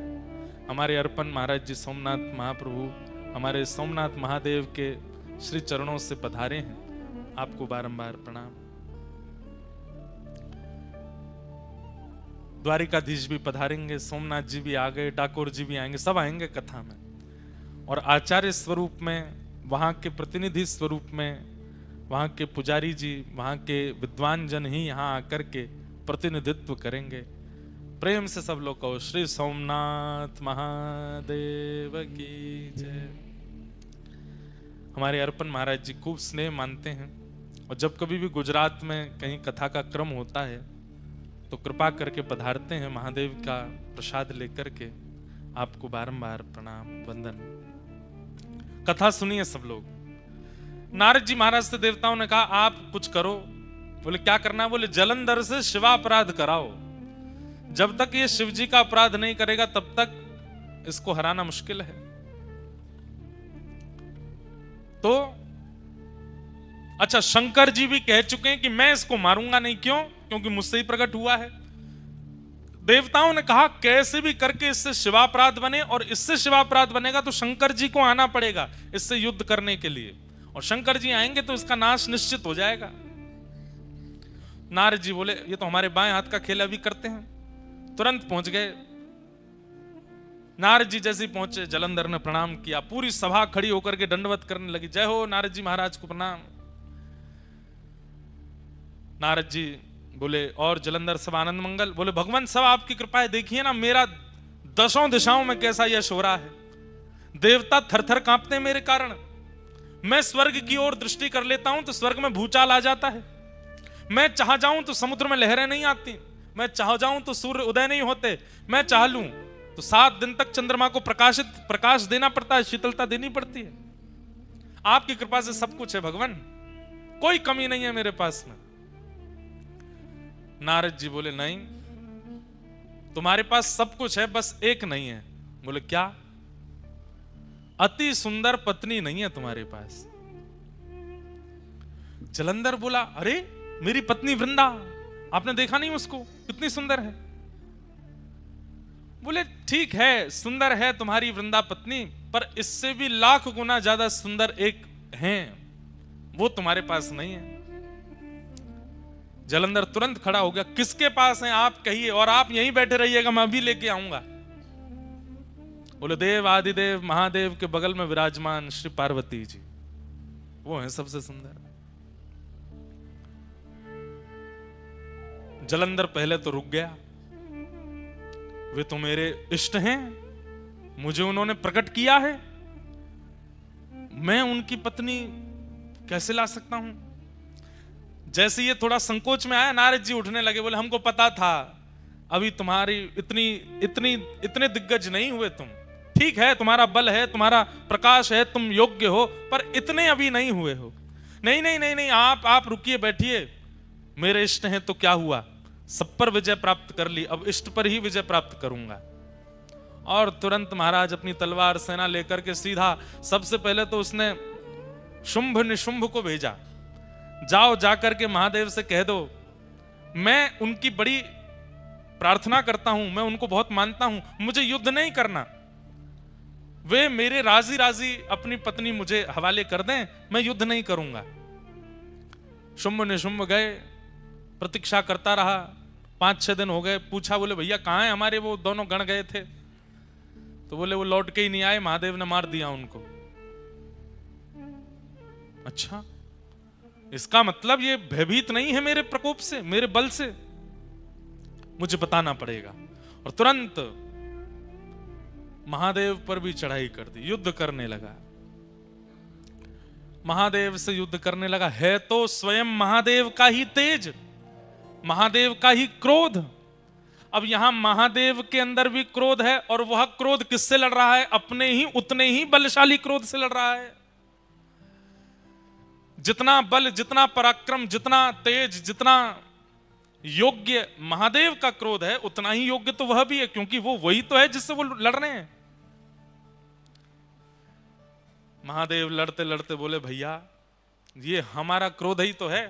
हमारे अर्पण महाराज जी सोमनाथ महाप्रभु हमारे सोमनाथ महादेव के श्री चरणों से पधारे हैं, आपको बारंबार प्रणाम। द्वारिकाधीश भी पधारेंगे, सोमनाथ जी भी आ गए, डाकोर जी भी आएंगे, सब आएंगे कथा में। और आचार्य स्वरूप में, वहां के प्रतिनिधि स्वरूप में, वहां के पुजारी जी, वहां के विद्वान जन ही यहां आकर के प्रतिनिधित्व करेंगे। प्रेम से सब लोग कहो श्री सोमनाथ महादेव की जय। हमारे अर्पण महाराज जी खूब स्नेह मानते हैं, और जब कभी भी गुजरात में कहीं कथा का क्रम होता है तो कृपा करके पधारते हैं महादेव का प्रसाद लेकर के। आपको बारंबार प्रणाम वंदन। कथा सुनिए सब लोग। नारद जी महाराज से देवताओं ने कहा आप कुछ करो। बोले क्या करना है, बोले जलंधर से शिवापराध कराओ। जब तक ये शिव जी का अपराध नहीं करेगा तब तक इसको हराना मुश्किल है। तो अच्छा, शंकर जी भी कह चुके हैं कि मैं इसको मारूंगा नहीं, क्यों, क्योंकि मुझसे ही प्रकट हुआ है। देवताओं ने कहा कैसे भी करके इससे शिवापराध बने, और इससे शिवापराध बनेगा तो शंकर जी को आना पड़ेगा इससे युद्ध करने के लिए, और शंकर जी आएंगे तो इसका नाश निश्चित हो जाएगा। नारद जी बोले ये तो हमारे बाएं हाथ का खेल, अभी करते हैं। तुरंत पहुंच गए। नारद जी जैसे पहुंचे, जलंधर ने प्रणाम किया, पूरी सभा खड़ी होकर के दंडवत करने लगी, जय हो नारद जी महाराज को प्रणाम। नारद जी बोले और जलंधर सब आनंद मंगल। बोले भगवान सब आपकी कृपा है, देखिए ना मेरा दशों दिशाओं में कैसा यश हो रहा है, देवता थरथर कांपते हैं मेरे कारण। मैं स्वर्ग की ओर दृष्टि कर लेता हूं तो स्वर्ग में भूचाल आ जाता है, मैं चाह जाऊं तो समुद्र में लहरें नहीं आती, मैं चाह जाऊं तो सूर्य उदय नहीं होते, मैं चाह लूं तो 7 दिन तक चंद्रमा को प्रकाश देना पड़ता है, शीतलता देनी पड़ती है। आपकी कृपा से सब कुछ है भगवान, कोई कमी नहीं है मेरे पास में। नारद जी बोले नहीं, तुम्हारे पास सब कुछ है, बस एक नहीं है। बोले क्या? अति सुंदर पत्नी नहीं है तुम्हारे पास। जलंधर बोला अरे मेरी पत्नी वृंदा, आपने देखा नहीं उसको, कितनी सुंदर है। बोले ठीक है, सुंदर है तुम्हारी वृंदा पत्नी, पर इससे भी लाख गुना ज्यादा सुंदर एक है, वो तुम्हारे पास नहीं है। जलंधर तुरंत खड़ा हो गया, किसके पास है आप कहिए, और आप यहीं बैठे रहिएगा, मैं अभी लेके आऊंगा। बोले देव आदिदेव महादेव के बगल में विराजमान श्री पार्वती जी, वो है सबसे सुंदर। जलंधर पहले तो रुक गया, वे तो मेरे इष्ट हैं, मुझे उन्होंने प्रकट किया है, मैं उनकी पत्नी कैसे ला सकता हूं। जैसे ये थोड़ा संकोच में आया, नारद जी उठने लगे, बोले हमको पता था अभी तुम्हारी इतने दिग्गज नहीं हुए तुम, ठीक है, तुम्हारा बल है, तुम्हारा प्रकाश है, तुम योग्य हो, पर इतने अभी नहीं हुए हो। नहीं नहीं नहीं नहीं, आप रुकिए, बैठिए, मेरे इष्ट हैं तो क्या हुआ, सब पर विजय प्राप्त कर ली, अब इष्ट पर ही विजय प्राप्त करूंगा। और तुरंत महाराज अपनी तलवार सेना लेकर के सीधा, सबसे पहले तो उसने शुंभ निशुंभ को भेजा, जाओ जाकर के महादेव से कह दो मैं उनकी बड़ी प्रार्थना करता हूं, मैं उनको बहुत मानता हूं, मुझे युद्ध नहीं करना, वे मेरे राजी राजी अपनी पत्नी मुझे हवाले कर दें, मैं युद्ध नहीं करूंगा। शुंभ निशुंभ गए, प्रतीक्षा करता रहा, 5-6 दिन हो गए, पूछा, बोले भैया कहां है हमारे वो दोनों गण गए थे, तो बोले वो लौट के ही नहीं आए, महादेव ने मार दिया उनको। अच्छा, इसका मतलब ये भयभीत नहीं है मेरे प्रकोप से, मेरे बल से, मुझे बताना पड़ेगा। और तुरंत महादेव पर भी चढ़ाई कर दी, युद्ध करने लगा, महादेव से युद्ध करने लगा। है तो स्वयं महादेव का ही तेज, महादेव का ही क्रोध। अब यहां महादेव के अंदर भी क्रोध है, और वह क्रोध किससे लड़ रहा है, अपने ही उतने ही बलशाली क्रोध से लड़ रहा है। जितना बल, जितना पराक्रम, जितना तेज, जितना योग्य महादेव का क्रोध है, उतना ही योग्य तो वह भी है, क्योंकि वो वही तो है जिससे वो लड़ रहे हैं। महादेव लड़ते लड़ते बोले, भैया ये हमारा क्रोध ही तो है,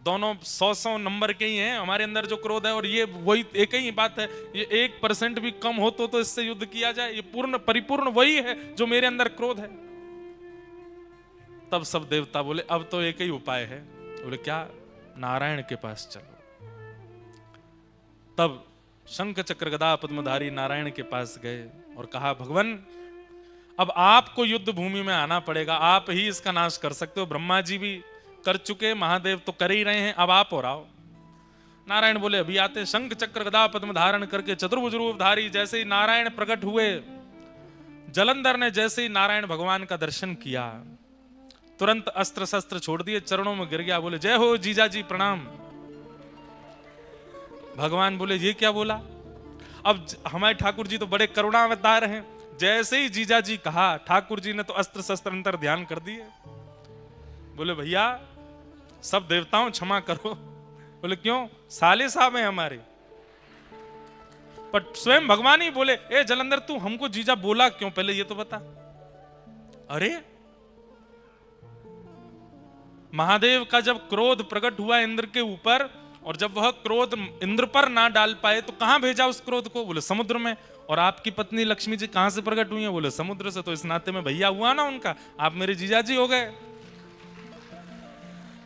दोनों 100 नंबर के ही हैं, हमारे अंदर जो क्रोध है और ये वही एक ही बात है, ये 1% भी कम हो तो इससे युद्ध किया जाए, ये पूर्ण परिपूर्ण वही है जो मेरे अंदर क्रोध है। तब सब देवता बोले अब तो एक ही उपाय है। बोले क्या? नारायण के पास चलो। तब शंख चक्र गदा पद्मधारी नारायण के पास गए और कहा, भगवान अब आपको युद्ध भूमि में आना पड़ेगा, आप ही इसका नाश कर सकते हो, ब्रह्मा जी भी कर चुके, महादेव तो कर ही रहे हैं, अब आप और आओ। नारायण बोले अभी आते। शंख चक्र गदा पद्म धारण करके चतुर्भुज रूपधारी जैसे ही नारायण प्रकट हुए, जलंधर ने जैसे ही नारायण भगवान का दर्शन किया, तुरंत अस्त्र शस्त्र छोड़ दिए, चरणों में गिर गया, बोले जय हो जीजा जी प्रणाम। भगवान बोले ये क्या बोला? अब हमारे ठाकुर जी तो बड़े करुणावतार हैं, जैसे ही जीजा जी कहा ठाकुर जी ने तो अस्त्र शस्त्र अंतर ध्यान कर दिए। बोले भैया सब देवताओं क्षमा करो। बोले क्यों? साले साहब हैं हमारे। पर स्वयं भगवान ही बोले, ए जलंधर तू हमको जीजा बोला क्यों, पहले ये तो बता। अरे महादेव का जब क्रोध प्रकट हुआ इंद्र के ऊपर, और जब वह क्रोध इंद्र पर ना डाल पाए तो कहां भेजा उस क्रोध को? बोले समुद्र में। और आपकी पत्नी लक्ष्मी जी कहां से प्रकट हुई है? बोले समुद्र से। तो इस नाते में भैया हुआ ना उनका, आप मेरे जीजाजी हो गए।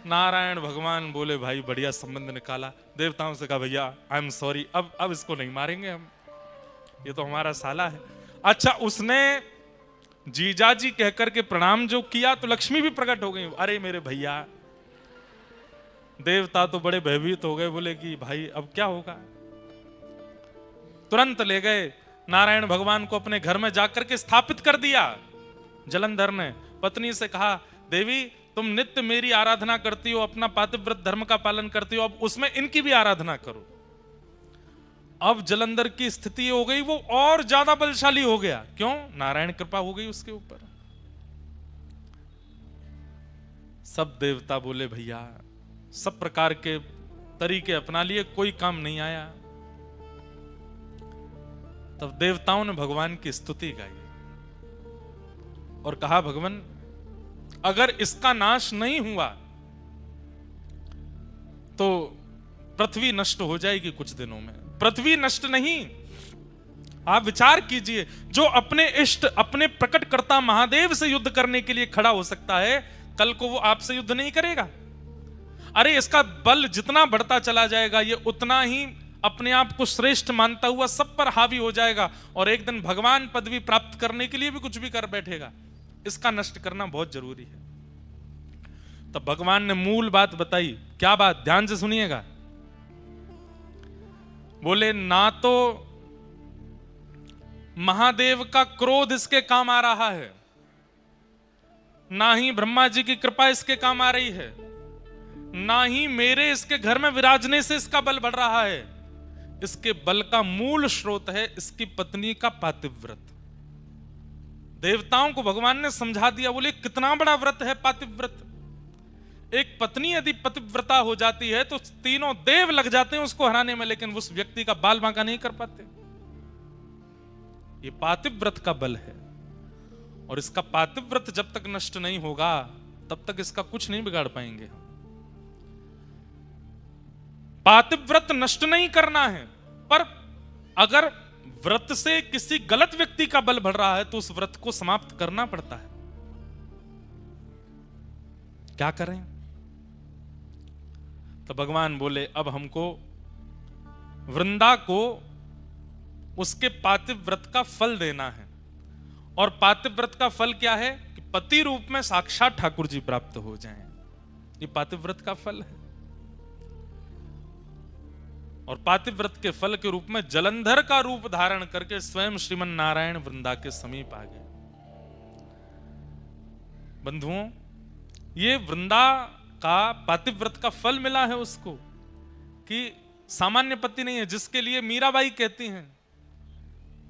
नारायण भगवान बोले भाई बढ़िया संबंध निकाला। देवताओं से कहा भैया आई एम सॉरी, अब इसको नहीं मारेंगे हम, ये तो हमारा साला है। अच्छा, उसने जीजाजी कहकर के प्रणाम जो किया तो लक्ष्मी भी प्रकट हो गई। अरे मेरे भैया, देवता तो बड़े भयभीत हो गए, बोले कि भाई अब क्या होगा। तुरंत ले गए नारायण भगवान को अपने घर में जाकर के स्थापित कर दिया। जलंधर ने पत्नी से कहा, देवी तुम नित्य मेरी आराधना करती हो, अपना पातिव्रत धर्म का पालन करती हो, अब उसमें इनकी भी आराधना करो। अब जलंधर की स्थिति हो गई, वो और ज्यादा बलशाली हो गया। क्यों? नारायण कृपा हो गई उसके ऊपर। सब देवता बोले भैया सब प्रकार के तरीके अपना लिए, कोई काम नहीं आया। तब देवताओं ने भगवान की स्तुति गाई और कहा, भगवान अगर इसका नाश नहीं हुआ तो पृथ्वी नष्ट हो जाएगी कुछ दिनों में। पृथ्वी नष्ट नहीं, आप विचार कीजिए, जो अपने इष्ट अपने प्रकटकर्ता महादेव से युद्ध करने के लिए खड़ा हो सकता है, कल को वो आपसे युद्ध नहीं करेगा। अरे इसका बल जितना बढ़ता चला जाएगा, ये उतना ही अपने आप को श्रेष्ठ मानता हुआ सब पर हावी हो जाएगा, और एक दिन भगवान पदवी प्राप्त करने के लिए भी कुछ भी कर बैठेगा। इसका नष्ट करना बहुत जरूरी है। तब भगवान ने मूल बात बताई। क्या बात? ध्यान से सुनिएगा। बोले ना तो महादेव का क्रोध इसके काम आ रहा है, ना ही ब्रह्मा जी की कृपा इसके काम आ रही है, ना ही मेरे इसके घर में विराजने से इसका बल बढ़ रहा है। इसके बल का मूल स्रोत है इसकी पत्नी का पातिव्रत। देवताओं को भगवान ने समझा दिया। बोले कितना बड़ा व्रत है पातिव्रत। एक पत्नी यदि पतिव्रता हो जाती है तो तीनों देव लग जाते हैं उसको हराने में, लेकिन उस व्यक्ति का बाल बांका नहीं कर पाते। ये पातिव्रत का बल है, और इसका पातिव्रत जब तक नष्ट नहीं होगा तब तक इसका कुछ नहीं बिगाड़ पाएंगे। पातिव्रत नष्ट नहीं करना है, पर अगर व्रत से किसी गलत व्यक्ति का बल बढ़ रहा है तो उस व्रत को समाप्त करना पड़ता है। क्या करें? तो भगवान बोले अब हमको वृंदा को उसके पातिव्रत का फल देना है। और पातिव्रत का फल क्या है कि पति रूप में साक्षात ठाकुर जी प्राप्त हो जाएं। ये पातिव्रत का फल है। और पातिव्रत के फल के रूप में जलंधर का रूप धारण करके स्वयं श्रीमन नारायण वृंदा के समीप आ गए। बंधुओं, ये वृंदा का पातिव्रत का फल मिला है उसको, कि सामान्य पति नहीं है, जिसके लिए मीराबाई कहती हैं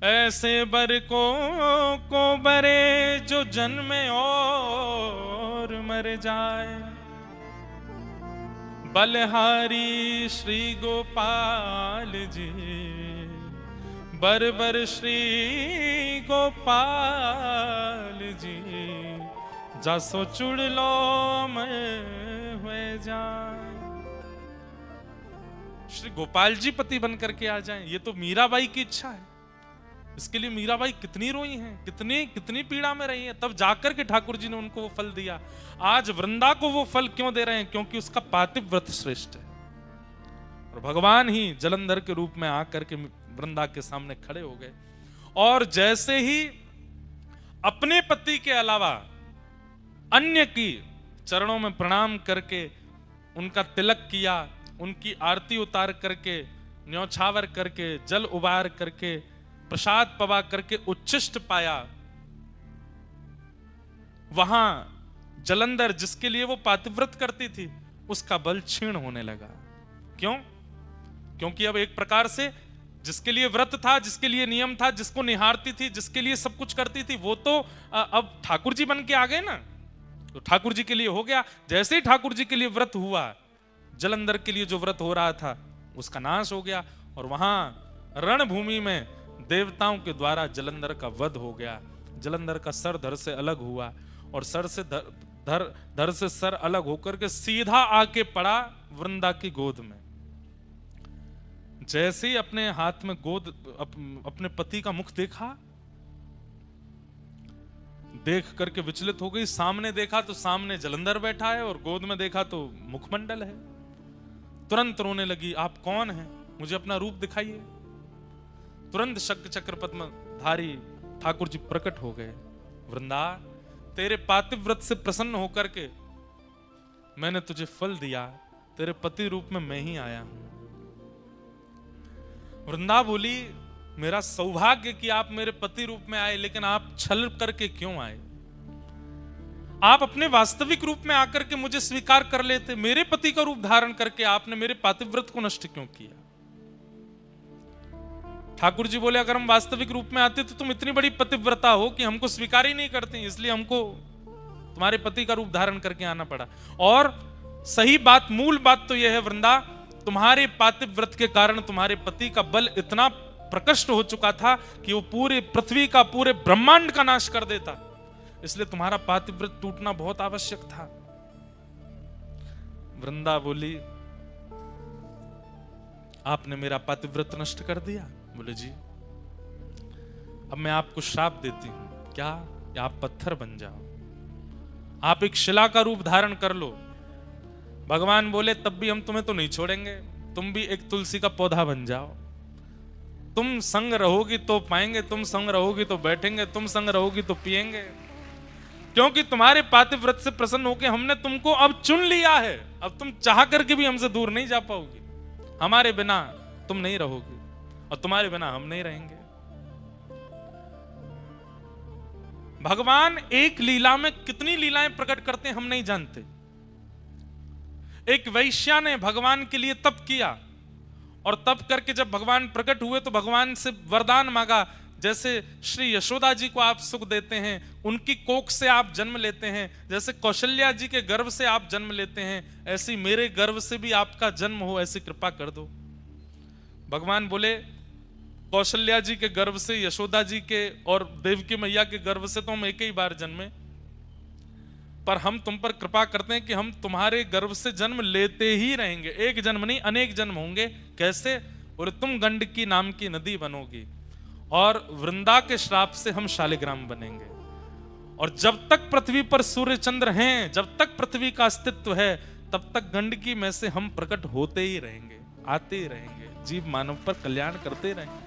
ऐसे बर को बरे जो जन्मे और मर जाए, बलहारी श्री गोपाल जी, बर बर श्री गोपाल जी, जासो चुड़ लो मैं हुए जाए। श्री गोपाल जी पति बन करके आ जाएं, ये तो मीराबाई की इच्छा है। इसके लिए मीराबाई कितनी रोई हैं, कितनी पीड़ा में रही है, तब जाकर के ठाकुर जी ने उनको वो फल दिया। आज वृंदा को वो फल क्यों दे रहे हैं? क्योंकि उसका पातिव्रत श्रेष्ठ है। और भगवान ही जलंधर के रूप में आकर के वृंदा के सामने खड़े हो गए, और जैसे ही अपने पति के अलावा अन्य की चरणों में प्रणाम करके उनका तिलक किया, उनकी आरती उतार करके, न्यौछावर करके, जल उबार करके, प्रसाद पवा करके उच्छिष्ट पाया, वहां जलंधर जिसके लिए वो पातिव्रत करती थी उसका बल क्षीण होने लगा। क्यों? क्योंकि अब एक प्रकार से जिसके लिए व्रत था, जिसके लिए नियम था, जिसको निहारती थी, जिसके लिए सब कुछ करती थी, वो तो अब ठाकुर जी बन के आ गए ना, तो ठाकुर जी के लिए हो गया। जैसे ही ठाकुर जी के लिए व्रत हुआ, जलंधर के लिए जो व्रत हो रहा था उसका नाश हो गया, और वहां रणभूमि में देवताओं के द्वारा जलंधर का वध हो गया। जलंधर का सर धड़ से अलग हुआ, और सर से धड़ से सर अलग होकर के सीधा आके पड़ा वृंदा की गोद में। जैसे ही अपने हाथ में गोद अपने पति का मुख देखा, देख करके विचलित हो गई। सामने देखा तो सामने जलंधर बैठा है, और गोद में देखा तो मुखमंडल है। तुरंत रोने लगी, आप कौन हैं? मुझे अपना रूप दिखाइए। तुरंत शंख चक्र पद्म धारी ठाकुर जी प्रकट हो गए। वृंदा, तेरे पातिव्रत से प्रसन्न होकर के मैंने तुझे फल दिया, तेरे पति रूप में मैं ही आया हूं। वृंदा बोली, मेरा सौभाग्य कि आप मेरे पति रूप में आए, लेकिन आप छल करके क्यों आए? आप अपने वास्तविक रूप में आकर के मुझे स्वीकार कर लेते। मेरे पति का रूप धारण करके आपने मेरे पातिव्रत को नष्ट क्यों किया? ठाकुर जी बोले, अगर हम वास्तविक रूप में आते तो तुम इतनी बड़ी पतिव्रता हो कि हमको स्वीकार ही नहीं करते, इसलिए हमको तुम्हारे पति का रूप धारण करके आना पड़ा। और सही बात, मूल बात तो यह है वृंदा, तुम्हारे पातिव्रत के कारण तुम्हारे पति का बल इतना प्रकट हो चुका था कि वो पूरे पृथ्वी का, पूरे ब्रह्मांड का नाश कर देता, इसलिए तुम्हारा पातिव्रत टूटना बहुत आवश्यक था। वृंदा बोली, आपने मेरा पातिव्रत नष्ट कर दिया। बोले जी, अब मैं आपको श्राप देती हूं। क्या? या आप पत्थर बन जाओ, आप एक शिला का रूप धारण कर लो। भगवान बोले, तब भी हम तुम्हें तो नहीं छोड़ेंगे, तुम भी एक तुलसी का पौधा बन जाओ। तुम संग रहोगी तो पाएंगे, तुम संग रहोगी तो बैठेंगे, तुम संग रहोगी तो पिएंगे, क्योंकि तुम्हारे पातिव्रत से प्रसन्न होकर हमने तुमको अब चुन लिया है। अब तुम चाह करके भी हमसे दूर नहीं जा पाओगी। हमारे बिना तुम नहीं रहोगी और तुम्हारे बिना हम नहीं रहेंगे। भगवान एक लीला में कितनी लीलाएं प्रकट करते हैं हम नहीं जानते। एक वैश्या ने भगवान के लिए तप किया, और तप करके जब भगवान प्रकट हुए तो भगवान से वरदान मांगा, जैसे श्री यशोदा जी को आप सुख देते हैं, उनकी कोख से आप जन्म लेते हैं, जैसे कौशल्या जी के गर्भ से आप जन्म लेते हैं, ऐसी मेरे गर्भ से भी आपका जन्म हो, ऐसी कृपा कर दो। भगवान बोले कौशल्या जी के गर्भ से, यशोदा जी के और देवकी मैया के गर्भ से तो हम एक ही बार जन्मे, पर हम तुम पर कृपा करते हैं कि हम तुम्हारे गर्भ से जन्म लेते ही रहेंगे, एक जन्म नहीं अनेक जन्म होंगे। कैसे? बोले तुम गंडकी नाम की नदी बनोगी और वृंदा के श्राप से हम शालिग्राम बनेंगे, और जब तक पृथ्वी पर सूर्य चंद्र हैं, जब तक पृथ्वी का अस्तित्व है, तब तक गंडकी में से हम प्रकट होते ही रहेंगे, आते ही रहेंगे, जीव मानव पर कल्याण करते रहेंगे।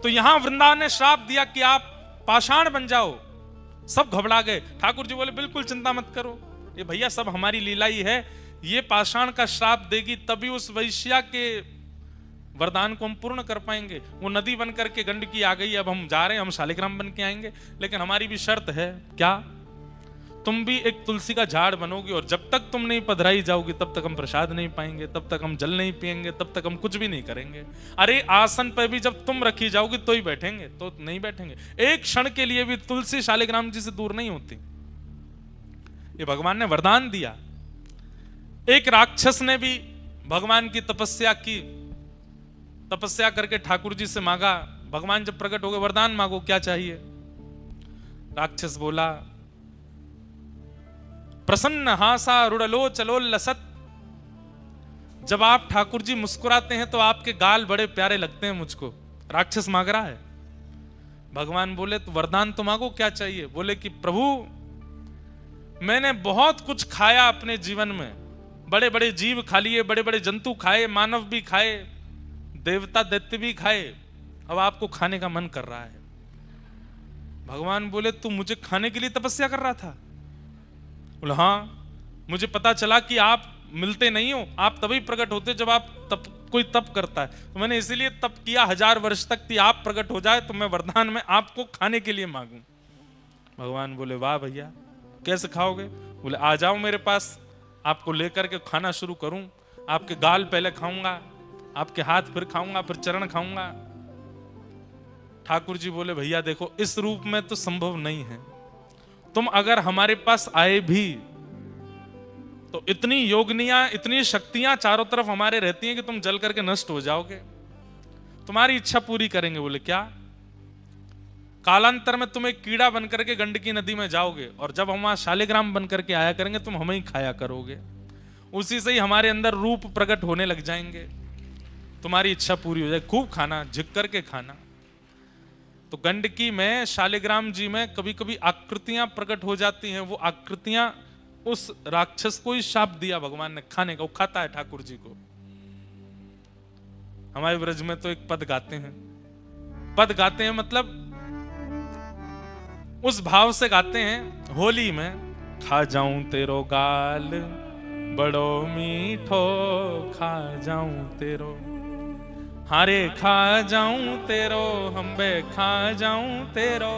तो यहां वृंदा ने श्राप दिया कि आप पाषाण बन जाओ। सब घबरा गए। ठाकुर जी बोले बिल्कुल चिंता मत करो, ये भैया सब हमारी लीला ही है, ये पाषाण का श्राप देगी तभी उस वैश्या के वरदान को हम पूर्ण कर पाएंगे। वो नदी बन करके गंडकी आ गई, अब हम जा रहे हैं, हम शालिग्राम बन के आएंगे, लेकिन हमारी भी शर्त है। क्या? तुम भी एक तुलसी का झाड़ बनोगी, और जब तक तुम नहीं पधराई जाओगी तब तक हम प्रसाद नहीं पाएंगे, तब तक हम जल नहीं पिएंगे, तब तक हम कुछ भी नहीं करेंगे। अरे आसन पर भी जब तुम रखी जाओगी तो ही बैठेंगे, तो नहीं बैठेंगे। एक क्षण के लिए भी तुलसी शालिग्राम जी से दूर नहीं होती। ये भगवान ने वरदान दिया। एक राक्षस ने भी भगवान की तपस्या की, तपस्या करके ठाकुर जी से मांगा, भगवान जब प्रकट हो गए, वरदान मांगो, क्या चाहिए? राक्षस बोला प्रसन्न हासा रुड़लो चलो लसत। जब आप ठाकुर जी मुस्कुराते हैं तो आपके गाल बड़े प्यारे लगते हैं मुझको। राक्षस मांग रहा है। भगवान बोले तो वरदान तो मांगो, क्या चाहिए? बोले कि प्रभु मैंने बहुत कुछ खाया अपने जीवन में, बड़े बड़े जीव खा लिए, बड़े बड़े जंतु खाए, मानव भी खाए, देवता दैत्य भी खाए, अब आपको खाने का मन कर रहा है। भगवान बोले तू मुझे खाने के लिए तपस्या कर रहा था? बोले हाँ, मुझे पता चला कि आप मिलते नहीं हो, आप तभी प्रकट होते जब आप कोई तप करता है, तो मैंने इसीलिए तप किया 1000 वर्ष तक कि आप प्रकट हो जाए तो मैं वरदान में आपको खाने के लिए मांगूं। भगवान बोले वाह भैया, कैसे खाओगे? बोले आ जाओ मेरे पास, आपको लेकर के खाना शुरू करूं, आपके गाल पहले खाऊंगा, आपके हाथ फिर खाऊंगा, फिर चरण खाऊंगा। ठाकुर जी बोले भैया देखो इस रूप में तो संभव नहीं है, तुम अगर हमारे पास आए भी तो इतनी योगनियां, इतनी शक्तियां चारों तरफ हमारे रहती हैं कि तुम जल करके नष्ट हो जाओगे। तुम्हारी इच्छा पूरी करेंगे। बोले क्या? कालांतर में तुम एक कीड़ा बन करके गंडकी नदी में जाओगे, और जब हम वहां शालिग्राम बन करके आया करेंगे तुम हमें ही खाया करोगे, उसी से ही हमारे अंदर रूप प्रकट होने लग जाएंगे, तुम्हारी इच्छा पूरी हो जाए। खूब खाना, झिक करके खाना। तो गंडकी में, शालिग्राम जी में कभी कभी आकृतियां प्रकट हो जाती हैं। वो आकृतियां उस राक्षस को ही शाप दिया भगवान ने खाने का, वो खाता है ठाकुर जी को। हमारे ब्रज में तो एक पद गाते हैं, पद गाते हैं मतलब उस भाव से गाते हैं। होली में खा जाऊं तेरो गाल बड़ो मीठो, खा जाऊं तेरो, हारे खा जाऊं तेरो, हम्बे खा जाऊं तेरो।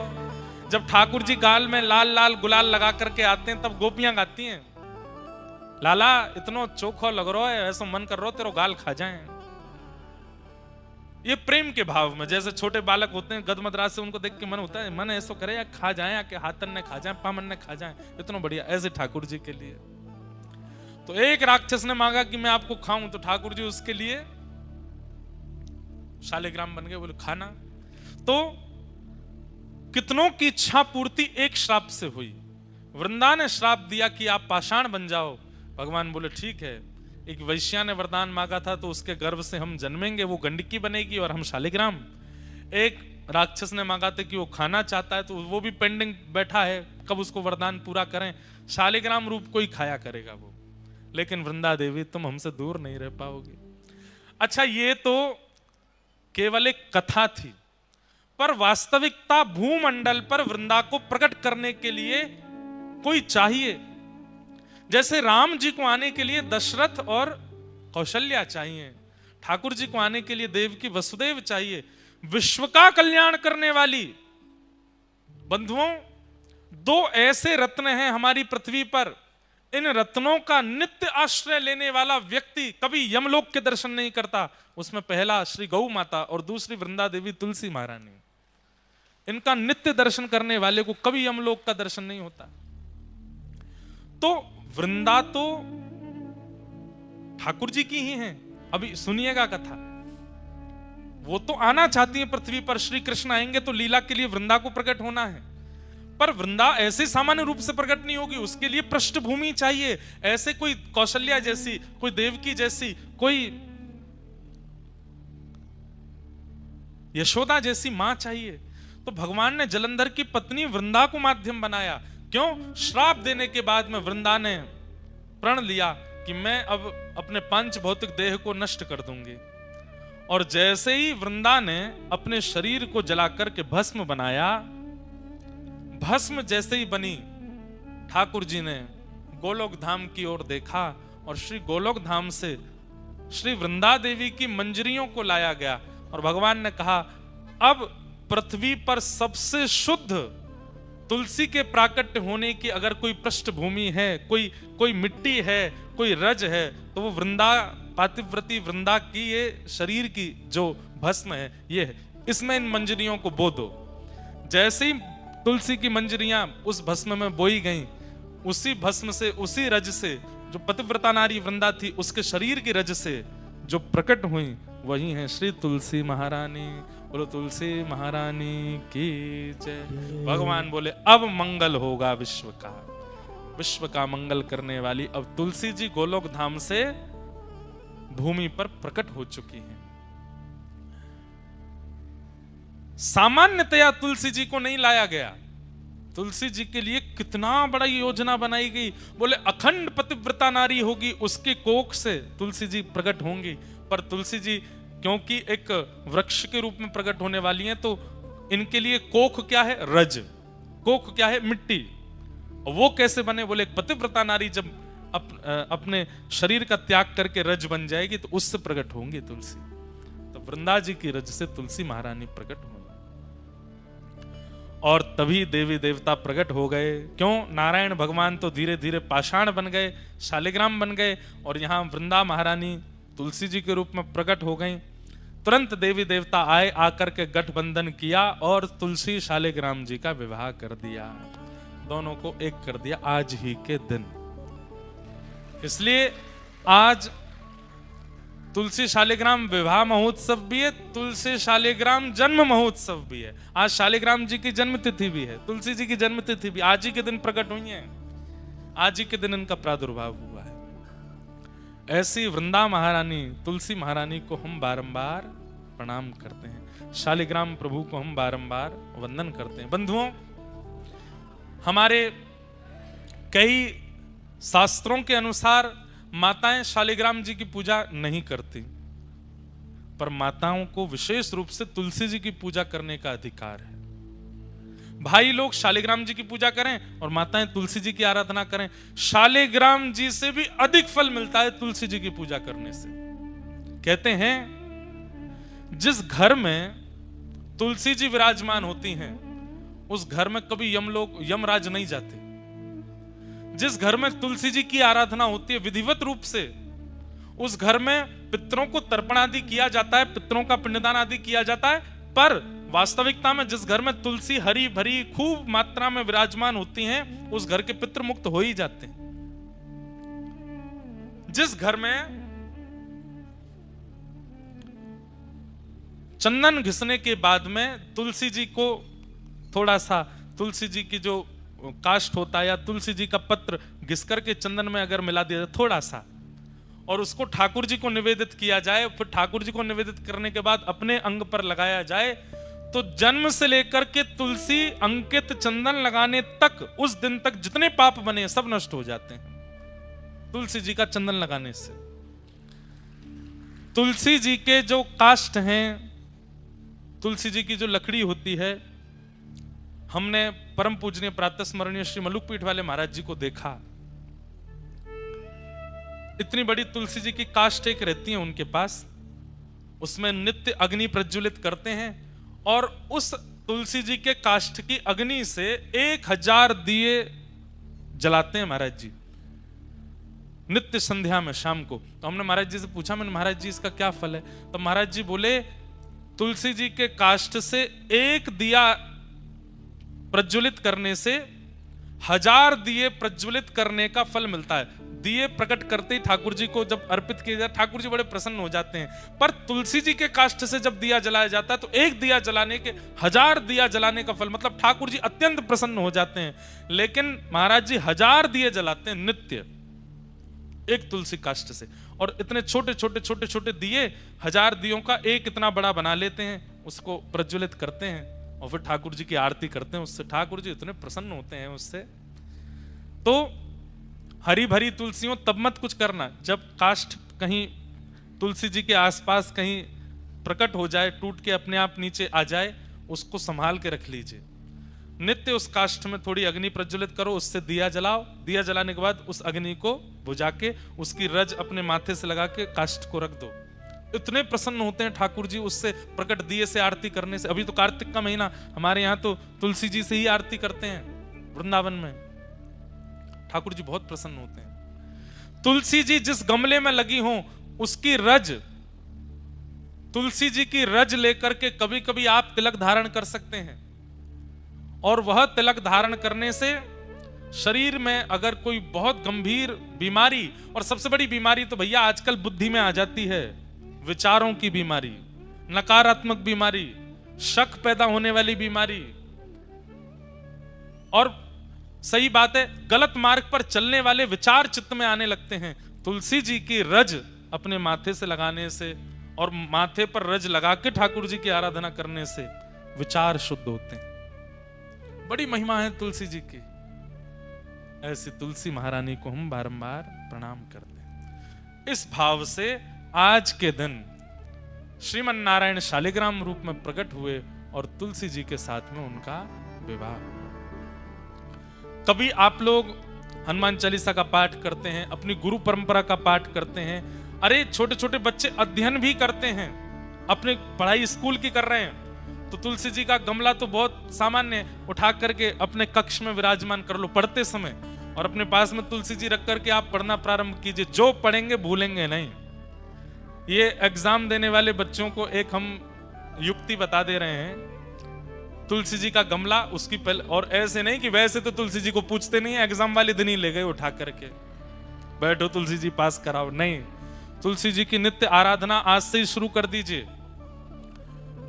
जब ठाकुर जी गाल में लाल लाल गुलाल लगा करके आते हैं तब गोपियां गाती हैं, लाला इतनो चोखो लग रहा है, ऐसा मन कर रहा तेरो गाल खा जाएं। ये प्रेम के भाव में, जैसे छोटे बालक होते हैं गदमदराज से, उनको देख के मन होता है, मन ऐसा करे या खा जाए, या कि हाथन ने खा जाए, पामन ने खा जाए, इतना बढ़िया। ऐसे ठाकुर जी के लिए तो एक राक्षस ने मांगा कि मैं आपको खाऊं, तो ठाकुर जी उसके लिए शालिग्राम बन गए। बोले खाना। तो कितनों की इच्छा पूर्ति एक श्राप से हुई। वृंदा ने श्राप दिया कि आप पाषाण बन जाओ। भगवान बोले ठीक है। एक वैश्या ने वरदान मांगा था तो उसके गर्भ से हम जन्मेंगे, वो गंडकी बनेगी और हम शालिग्राम। एक राक्षस ने मांगा था कि वो खाना चाहता है, तो वो भी पेंडिंग बैठा है, कब उसको वरदान पूरा करें। शालिग्राम रूप को ही खाया करेगा वो। लेकिन वृंदा देवी तुम हमसे दूर नहीं रह पाओगी। अच्छा, ये तो केवल एक कथा थी, पर वास्तविकता भूमंडल पर वृंदा को प्रकट करने के लिए कोई चाहिए। जैसे राम जी को आने के लिए दशरथ और कौशल्या चाहिए, ठाकुर जी को आने के लिए देवकी वसुदेव चाहिए। विश्व का कल्याण करने वाली बंधुओं, दो ऐसे रत्न हैं हमारी पृथ्वी पर, इन रत्नों का नित्य आश्रय लेने वाला व्यक्ति कभी यमलोक के दर्शन नहीं करता। उसमें पहला श्री गौ माता और दूसरी वृंदा देवी तुलसी महारानी, इनका नित्य दर्शन करने वाले को कभी यमलोक का दर्शन नहीं होता। तो वृंदा तो ठाकुर जी की ही हैं। अभी सुनिएगा कथा। वो तो आना चाहती है पृथ्वी पर, श्री कृष्ण आएंगे तो लीला के लिए वृंदा को प्रकट होना है, पर वृंदा ऐसे सामान्य रूप से प्रकट नहीं होगी, उसके लिए पृष्ठभूमि चाहिए। ऐसे कोई कौशल्या जैसी, कोई देवकी जैसी, कोई यशोदा जैसी मां चाहिए। तो भगवान ने जलंधर की पत्नी वृंदा को माध्यम बनाया। क्यों? श्राप देने के बाद में वृंदा ने प्रण लिया कि मैं अब अपने पंच भौतिक देह को नष्ट कर दूंगी। और जैसे ही वृंदा ने अपने शरीर को जलाकर के भस्म बनाया, भस्म जैसे ही बनी, ठाकुर जी ने गोलोक धाम की ओर देखा और श्री गोलोक धाम से श्री वृंदा देवी की मंजरियों को लाया गया और भगवान ने कहा अब पृथ्वी पर सबसे शुद्ध तुलसी के प्राकट्य होने की अगर कोई पृष्ठभूमि है, कोई मिट्टी है, कोई रज है, तो वो वृंदा, पातिव्रती वृंदा की ये शरीर की जो भस्म है ये है। इसमें इन मंजरियों को बो दो। जैसे ही तुलसी की मंजरियां उस भस्म में बोई गईं, उसी भस्म से, उसी रज से, जो पतिव्रता नारी वृंदा थी उसके शरीर की रज से जो प्रकट हुई, वही है श्री तुलसी महारानी। बोलो तुलसी महारानी की जय। भगवान बोले अब मंगल होगा विश्व का, विश्व का मंगल करने वाली अब तुलसी जी गोलोक धाम से भूमि पर प्रकट हो चुकी हैं। सामान्यतया तुलसी जी को नहीं लाया गया। तुलसी जी के लिए कितना बड़ा योजना बनाई गई। बोले अखंड पतिव्रता नारी होगी, उसके कोख से तुलसी जी प्रकट होंगी। पर तुलसी जी क्योंकि एक वृक्ष के रूप में प्रकट होने वाली हैं, तो इनके लिए कोख क्या है? रज। कोख क्या है? मिट्टी। वो कैसे बने? बोले एक पतिव्रता नारी जब अपने शरीर का त्याग करके रज बन जाएगी तो उससे प्रकट होंगी तुलसी। तो वृंदा जी की रज से तुलसी महारानी प्रकट हुई और तभी देवी देवता प्रकट हो गए। क्यों? नारायण भगवान तो धीरे धीरे पाषाण बन गए, शालिग्राम बन गए और यहां वृंदा महारानी तुलसी जी के रूप में प्रकट हो गई। तुरंत देवी देवता आए, आकर के गठबंधन किया और तुलसी शालिग्राम जी का विवाह कर दिया। दोनों को एक कर दिया आज ही के दिन। इसलिए आज तुलसी शालिग्राम विवाह महोत्सव भी है, तुलसी शालिग्राम जन्म महोत्सव भी है। आज शालिग्राम जी की जन्म तिथि भी है, तुलसी जी की जन्म तिथि भी आज ही के दिन प्रकट हुई है। आज ही के दिन इनका प्रादुर्भाव हुआ है। ऐसी वृंदा महारानी, तुलसी महारानी को हम बारंबार प्रणाम करते हैं। शालिग्राम प्रभु को हम बारंबार वंदन करते हैं। बंधुओं, हमारे कई शास्त्रों के अनुसार माताएं शालिग्राम जी की पूजा नहीं करती, पर माताओं को विशेष रूप से तुलसी जी की पूजा करने का अधिकार है। भाई लोग शालिग्राम जी की पूजा करें और माताएं तुलसी जी की आराधना करें। शालिग्राम जी से भी अधिक फल मिलता है तुलसी जी की पूजा करने से। कहते हैं जिस घर में तुलसी जी विराजमान होती हैं उस घर में कभी यमराज नहीं जाते। जिस घर में तुलसी जी की आराधना होती है विधिवत रूप से, उस घर में पितरों को तर्पण आदि किया जाता है, पितरों का पिंडदान आदि किया जाता है। पर वास्तविकता में जिस घर में तुलसी हरी भरी खूब मात्रा में विराजमान होती हैं, उस घर के पितृ मुक्त हो ही जाते हैं। जिस घर में चंदन घिसने के बाद में तुलसी जी को थोड़ा सा, तुलसी जी की जो काष्ठ होता है या तुलसी जी का पत्र घिस करके चंदन में अगर मिला दिया जाए थोड़ा सा, और उसको ठाकुर जी को निवेदित किया जाए, फिर ठाकुर जी को निवेदित करने के बाद अपने अंग पर लगाया जाए, तो जन्म से लेकर के तुलसी अंकित चंदन लगाने तक, उस दिन तक जितने पाप बने सब नष्ट हो जाते हैं तुलसी जी का चंदन लगाने से। तुलसी जी के जो काष्ठ हैं, तुलसी जी की जो लकड़ी होती है, हमने परम पूजनीय प्रातः स्मरणीय श्री मलुक पीठ वाले महाराज जी को देखा। इतनी बड़ी तुलसी जी की काष्ठ एक रहती है उनके पास, उसमें नित्य अग्नि प्रज्वलित करते हैं और उस तुलसी जी के काष्ठ की अग्नि से 1000 दिए जलाते हैं महाराज जी। नित्य संध्या में शाम को। तो हमने महाराज जी से पूछा, मैंने महाराज जी इसका क्या फल है? तो महाराज जी बोले तुलसी जी के काष्ठ से एक दिया प्रज्वलित करने से 1000 दिए प्रज्वलित करने का फल मिलता है। दिए प्रकट करते ही ठाकुर जी को जब अर्पित किया जाए, ठाकुर जी बड़े प्रसन्न हो जाते हैं। पर तुलसी जी के काष्ठ से जब दिया जलाया जाता है तो एक दिया जलाने के 1000 दिया जलाने का फल, मतलब ठाकुर जी अत्यंत प्रसन्न हो जाते हैं। लेकिन महाराज जी 1000 दिए जलाते हैं नित्य एक तुलसी काष्ठ से, और इतने छोटे छोटे छोटे छोटे दिए 1000 दियों का एक इतना बड़ा बना लेते हैं, उसको प्रज्वलित करते हैं और फिर ठाकुर जी की आरती करते हैं उससे। ठाकुर जी इतने प्रसन्न होते हैं उससे। तो हरी भरी तुलसियों तब मत कुछ करना जब काष्ठ कहीं तुलसी जी के आसपास कहीं प्रकट हो जाए, टूट के अपने आप नीचे आ जाए, उसको संभाल के रख लीजिए। नित्य उस काष्ठ में थोड़ी अग्नि प्रज्वलित करो, उससे दिया जलाओ। दिया जलाने के बाद उस अग्नि को बुझा के उसकी रज अपने माथे से लगा के काष्ठ को रख दो। इतने प्रसन्न होते हैं ठाकुर जी उससे प्रकट दिए से आरती करने से। अभी तो कार्तिक का महीना, हमारे यहाँ तो तुलसी जी से ही आरती करते हैं वृंदावन में। ठाकुर जी बहुत प्रसन्न होते हैं। तुलसी जी जिस गमले में लगी हो उसकी रज, तुलसी जी की रज लेकर के कभी कभी आप तिलक धारण कर सकते हैं, और वह तिलक धारण करने से शरीर में अगर कोई बहुत गंभीर बीमारी, और सबसे बड़ी बीमारी तो भैया आजकल बुद्धि में आ जाती है, विचारों की बीमारी, नकारात्मक बीमारी, शक पैदा होने वाली बीमारी, और सही बात है गलत मार्ग पर चलने वाले विचार चित्त में आने लगते हैं। तुलसी जी की रज अपने माथे से लगाने से और माथे पर रज लगा के ठाकुर जी की आराधना करने से विचार शुद्ध होते हैं। बड़ी महिमा है तुलसी जी की। ऐसी तुलसी महारानी को हम बारंबार प्रणाम करते हैं। इस भाव से आज के दिन श्रीमन नारायण शालिग्राम रूप में प्रकट हुए और तुलसी जी के साथ में उनका विवाह। कभी आप लोग हनुमान चालीसा का पाठ करते हैं, अपनी गुरु परंपरा का पाठ करते हैं। अरे छोटे छोटे बच्चे अध्ययन भी करते हैं, अपनी पढ़ाई स्कूल की कर रहे हैं, तो तुलसी जी का गमला तो बहुत सामान्य, उठा करके अपने कक्ष में विराजमान कर लो पढ़ते समय, और अपने पास में तुलसी जी रख करके आप पढ़ना प्रारंभ कीजिए। जो पढ़ेंगे भूलेंगे नहीं। ये एग्जाम देने वाले बच्चों को एक हम युक्ति बता दे रहे हैं। तुलसी जी का गमला उसकी पहले, और ऐसे नहीं कि वैसे तो तुलसी जी को पूछते नहीं है, एग्जाम वाले दिन ही ले गए उठा करके, बैठो तुलसी जी पास कराओ। नहीं, तुलसी जी की नित्य आराधना आज से ही शुरू कर दीजिए।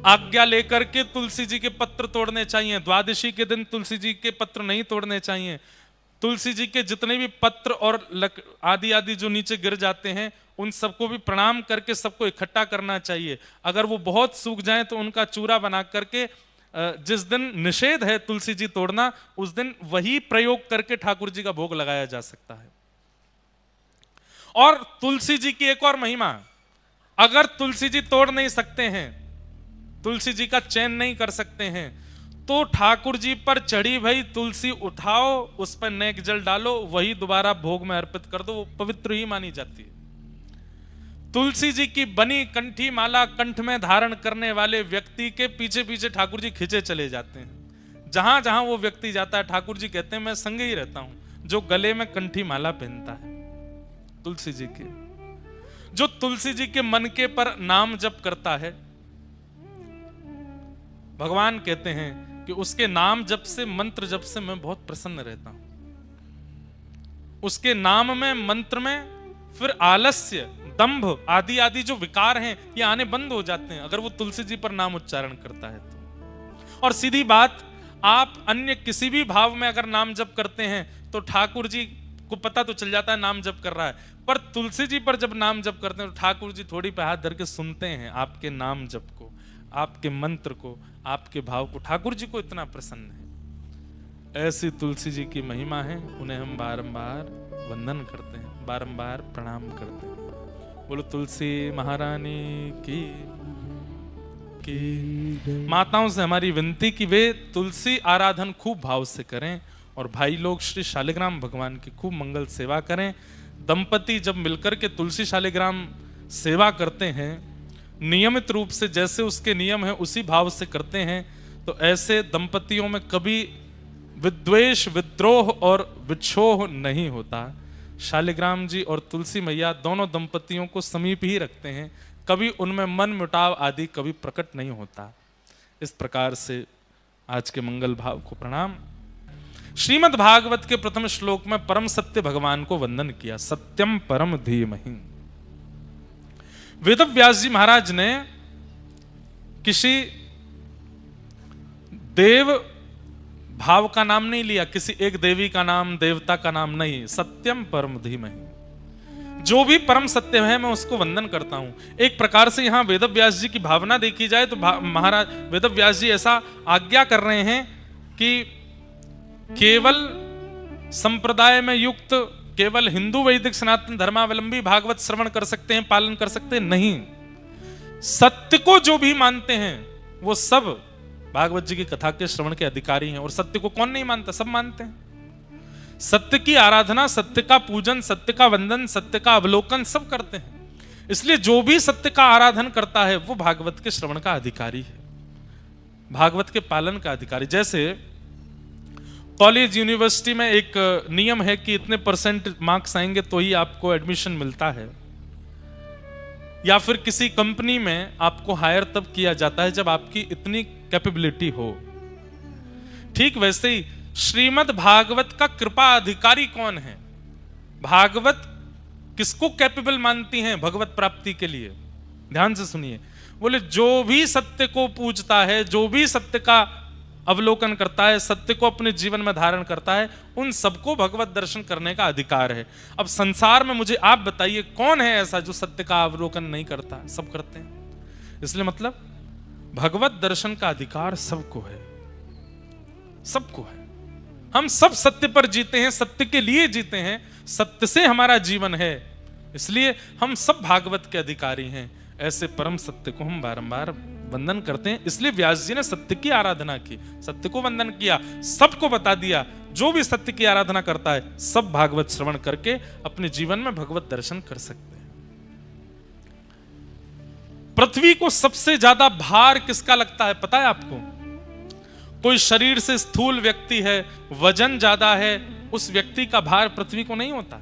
आज्ञा लेकर के तुलसी जी के पत्र तोड़ने चाहिए। द्वादशी के दिन तुलसी जी के पत्र नहीं तोड़ने चाहिए। तुलसी जी के जितने भी पत्र और आदि आदि जो नीचे गिर जाते हैं उन सबको भी प्रणाम करके सबको इकट्ठा करना चाहिए। अगर वो बहुत सूख जाएं तो उनका चूरा बना करके, जिस दिन निषेध है तुलसी जी तोड़ना उस दिन वही प्रयोग करके ठाकुर जी का भोग लगाया जा सकता है। और तुलसी जी की एक और महिमा, अगर तुलसी जी तोड़ नहीं सकते हैं, तुलसी जी का चयन नहीं कर सकते हैं, तो ठाकुर जी पर चढ़ी भई तुलसी उठाओ, उस पर नेक जल डालो, वही दोबारा भोग में अर्पित कर दो, वो पवित्र ही मानी जाती है। तुलसी जी की बनी कंठी माला कंठ में धारण करने वाले व्यक्ति के पीछे पीछे ठाकुर जी खींचे चले जाते हैं। जहां जहां वो व्यक्ति जाता है ठाकुर जी कहते हैं मैं संग ही रहता हूं। जो गले में कंठी माला पहनता है तुलसी जी के, जो तुलसी जी के मन के पर नाम जप करता है, भगवान कहते हैं कि उसके नाम जप से, मंत्र जप से मैं बहुत प्रसन्न रहता हूं। उसके नाम में, मंत्र में फिर आलस्य, दंभ आदि आदि जो विकार हैं ये आने बंद हो जाते हैं अगर वो तुलसी जी पर नाम उच्चारण करता है तो। और सीधी बात, आप अन्य किसी भी भाव में अगर नाम जप करते हैं तो ठाकुर जी को पता तो चल जाता है नाम जप कर रहा है, पर तुलसी जी पर जब नाम जप करते हैं तो ठाकुर जी थोड़ी पे हाथ धर के सुनते हैं आपके नाम जप को, आपके मंत्र को, आपके भाव को। ठाकुर जी को इतना प्रसन्न है। ऐसी तुलसी जी की महिमा है, उन्हें हम बारंबार वंदन करते हैं, बारंबार प्रणाम करते हैं। बोलो तुलसी महारानी की माताओं से हमारी विनती कि वे तुलसी आराधन खूब भाव से करें, और भाई लोग श्री शालिग्राम भगवान की खूब मंगल सेवा करें। दंपति जब मिलकर के तुलसी शालिग्राम सेवा करते हैं, नियमित रूप से जैसे उसके नियम है उसी भाव से करते हैं, तो ऐसे दंपतियों में कभी विद्वेष, विद्रोह और विक्षोह नहीं होता। शालिग्राम जी और तुलसी मैया दोनों दंपतियों को समीप ही रखते हैं, कभी उनमें मन मुटाव आदि कभी प्रकट नहीं होता। इस प्रकार से आज के मंगल भाव को प्रणाम। श्रीमद् भागवत के प्रथम श्लोक में परम सत्य भगवान को वंदन किया, सत्यम परम धीमहि। वेदव्यास जी महाराज ने किसी देव भाव का नाम नहीं लिया, किसी एक देवी का नाम, देवता का नाम नहीं, सत्यम परम धीमहि। जो भी परम सत्य है मैं उसको वंदन करता हूं। एक प्रकार से यहां वेदव्यास जी की भावना देखी जाए तो महाराज वेदव्यास जी ऐसा आज्ञा कर रहे हैं कि केवल संप्रदाय में युक्त केवल हिंदू वैदिक सनातन धर्मावलंबी भागवत श्रवण कर सकते हैं, पालन कर सकते हैं, नहीं, सत्य को जो भी मानते हैं वो सब भागवत जी की कथा के श्रवण के अधिकारी हैं। और सत्य को कौन नहीं मानता, सब मानते हैं। सत्य की आराधना, सत्य का पूजन, सत्य का वंदन, सत्य का अवलोकन सब करते हैं। इसलिए जो भी सत्य का आराधन करता है वो भागवत के श्रवण का अधिकारी है, भागवत के पालन का अधिकारी। जैसे कॉलेज यूनिवर्सिटी में एक नियम है कि इतने % मार्क्स आएंगे तो ही आपको एडमिशन मिलता है, या फिर किसी कंपनी में आपको हायर तब किया जाता है जब आपकी इतनी कैपेबिलिटी हो। ठीक वैसे ही श्रीमद् भागवत का कृपा अधिकारी कौन है? भागवत किसको कैपेबल मानती हैं भगवत प्राप्ति के लिए? ध्यान से सुनिए, बोले जो भी सत्य को पूजता है, जो भी सत्य का अवलोकन करता है, सत्य को अपने जीवन में धारण करता है, उन सबको भगवत दर्शन करने का अधिकार है। अब संसार में मुझे आप बताइए कौन है ऐसा जो सत्य का अवलोकन नहीं करता? सब करते हैं। इसलिए मतलब भगवत दर्शन का अधिकार सबको है, सबको है। हम सब सत्य पर जीते हैं, सत्य के लिए जीते हैं, सत्य से हमारा जीवन है, इसलिए हम सब भागवत के अधिकारी हैं। ऐसे परम सत्य को हम बारंबार वंदन करते हैं। इसलिए व्यास जी ने सत्य की आराधना की, सत्य को वंदन किया, सबको बता दिया जो भी सत्य की आराधना करता है सब भागवत श्रवण करके अपने जीवन में भगवत दर्शन कर सकते हैं। पृथ्वी को सबसे ज्यादा भार किसका लगता है पता है आपको? कोई शरीर से स्थूल व्यक्ति है, वजन ज्यादा है, उस व्यक्ति का भार पृथ्वी को नहीं होता।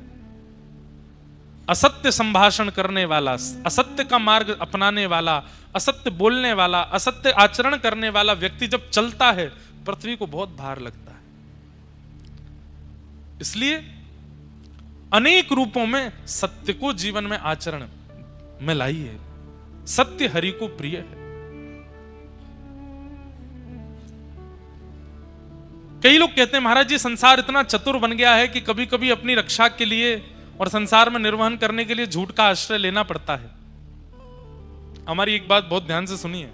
असत्य संभाषण करने वाला, असत्य का मार्ग अपनाने वाला, असत्य बोलने वाला, असत्य आचरण करने वाला व्यक्ति जब चलता है पृथ्वी को बहुत भार लगता है। इसलिए अनेक रूपों में सत्य को जीवन में आचरण में लाइए। सत्य हरि को प्रिय है। कई लोग कहते हैं महाराज जी संसार इतना चतुर बन गया है कि कभी कभी अपनी रक्षा के लिए और संसार में निर्वहन करने के लिए झूठ का आश्रय लेना पड़ता है। हमारी एक बात बहुत ध्यान से सुनिए,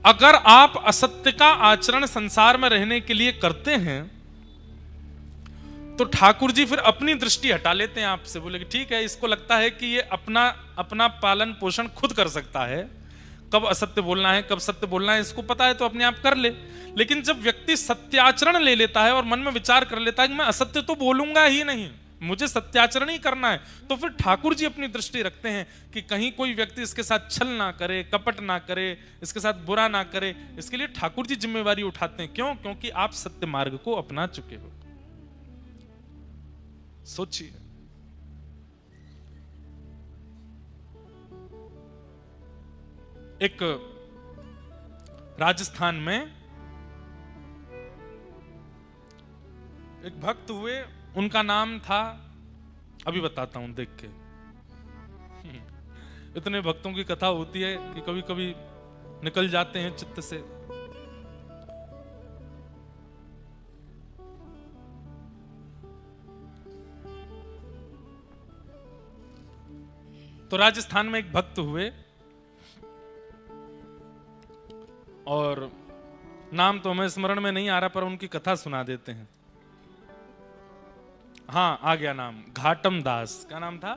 अगर आप असत्य का आचरण संसार में रहने के लिए करते हैं तो ठाकुर जी फिर अपनी दृष्टि हटा लेते हैं आपसे। बोले कि ठीक है, इसको लगता है कि ये अपना पालन पोषण खुद कर सकता है, कब असत्य बोलना है कब सत्य बोलना है इसको पता है तो अपने आप कर ले। लेकिन जब व्यक्ति सत्याचरण ले लेता है और मन में विचार कर लेता है कि मैं असत्य तो बोलूंगा ही नहीं, मुझे सत्याचरण ही करना है, तो फिर ठाकुर जी अपनी दृष्टि रखते हैं कि कहीं कोई व्यक्ति इसके साथ छल ना करे, कपट ना करे, इसके साथ बुरा ना करे। इसके लिए ठाकुर जी जिम्मेवारी उठाते हैं। क्यों? क्योंकि आप सत्य मार्ग को अपना चुके हो। सोचिए, एक राजस्थान में एक भक्त हुए, उनका नाम था, अभी बताता हूं देख के। इतने भक्तों की कथा होती है कि कभी कभी निकल जाते हैं चित्त से। तो राजस्थान में एक भक्त हुए और नाम तो हमें स्मरण में नहीं आ रहा पर उनकी कथा सुना देते हैं। हाँ, आ गया नाम, घाटम दास। क्या नाम था?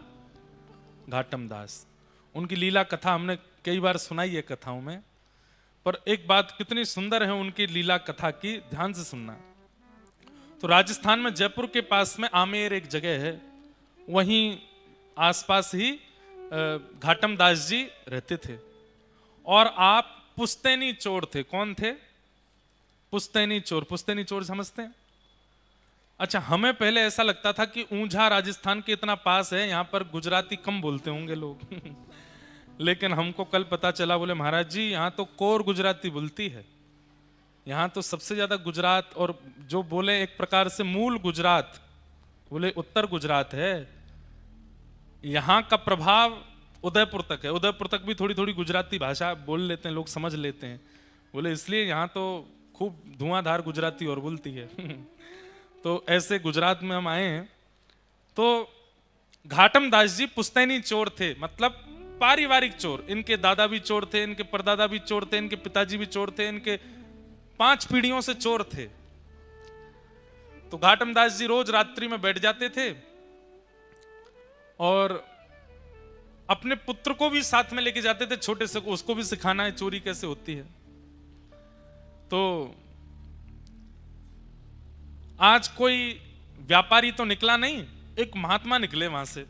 घाटम दास। उनकी लीला कथा हमने कई बार सुनाई है कथाओं में, पर एक बात कितनी सुंदर है उनकी लीला कथा की, ध्यान से सुनना। तो राजस्थान में जयपुर के पास में आमेर एक जगह है, वहीं आसपास ही घाटम दास जी रहते थे। और आप पुस्तैनी चोर थे। कौन थे? पुस्तैनी चोर। पुस्तैनी चोर समझते हैं? अच्छा, हमें पहले ऐसा लगता था कि ऊंझा राजस्थान के इतना पास है, यहाँ पर गुजराती कम बोलते होंगे लोग लेकिन हमको कल पता चला, बोले महाराज जी यहाँ तो कोर गुजराती बोलती है, यहाँ तो सबसे ज्यादा गुजरात, और जो बोले एक प्रकार से मूल गुजरात, बोले उत्तर गुजरात है, यहाँ का प्रभाव उदयपुर तक है। उदयपुर तक भी थोड़ी थोड़ी गुजराती भाषा बोल लेते हैं लोग, समझ लेते हैं। बोले इसलिए यहाँ तो खूब धुआंधार गुजराती और बोलती है तो ऐसे गुजरात में हम आए हैं। तो घाटम दास जी पुश्तैनी चोर थे, मतलब पारिवारिक चोर। इनके दादा भी चोर थे, इनके परदादा भी चोर थे, इनके पिताजी भी चोर थे, इनके 5 पीढ़ियों से चोर थे। तो घाटम दास जी रोज रात्रि में बैठ जाते थे और अपने पुत्र को भी साथ में लेके जाते थे, छोटे से, उसको भी सिखाना है चोरी कैसे होती है। तो आज कोई व्यापारी तो निकला नहीं, एक महात्मा निकले वहां से।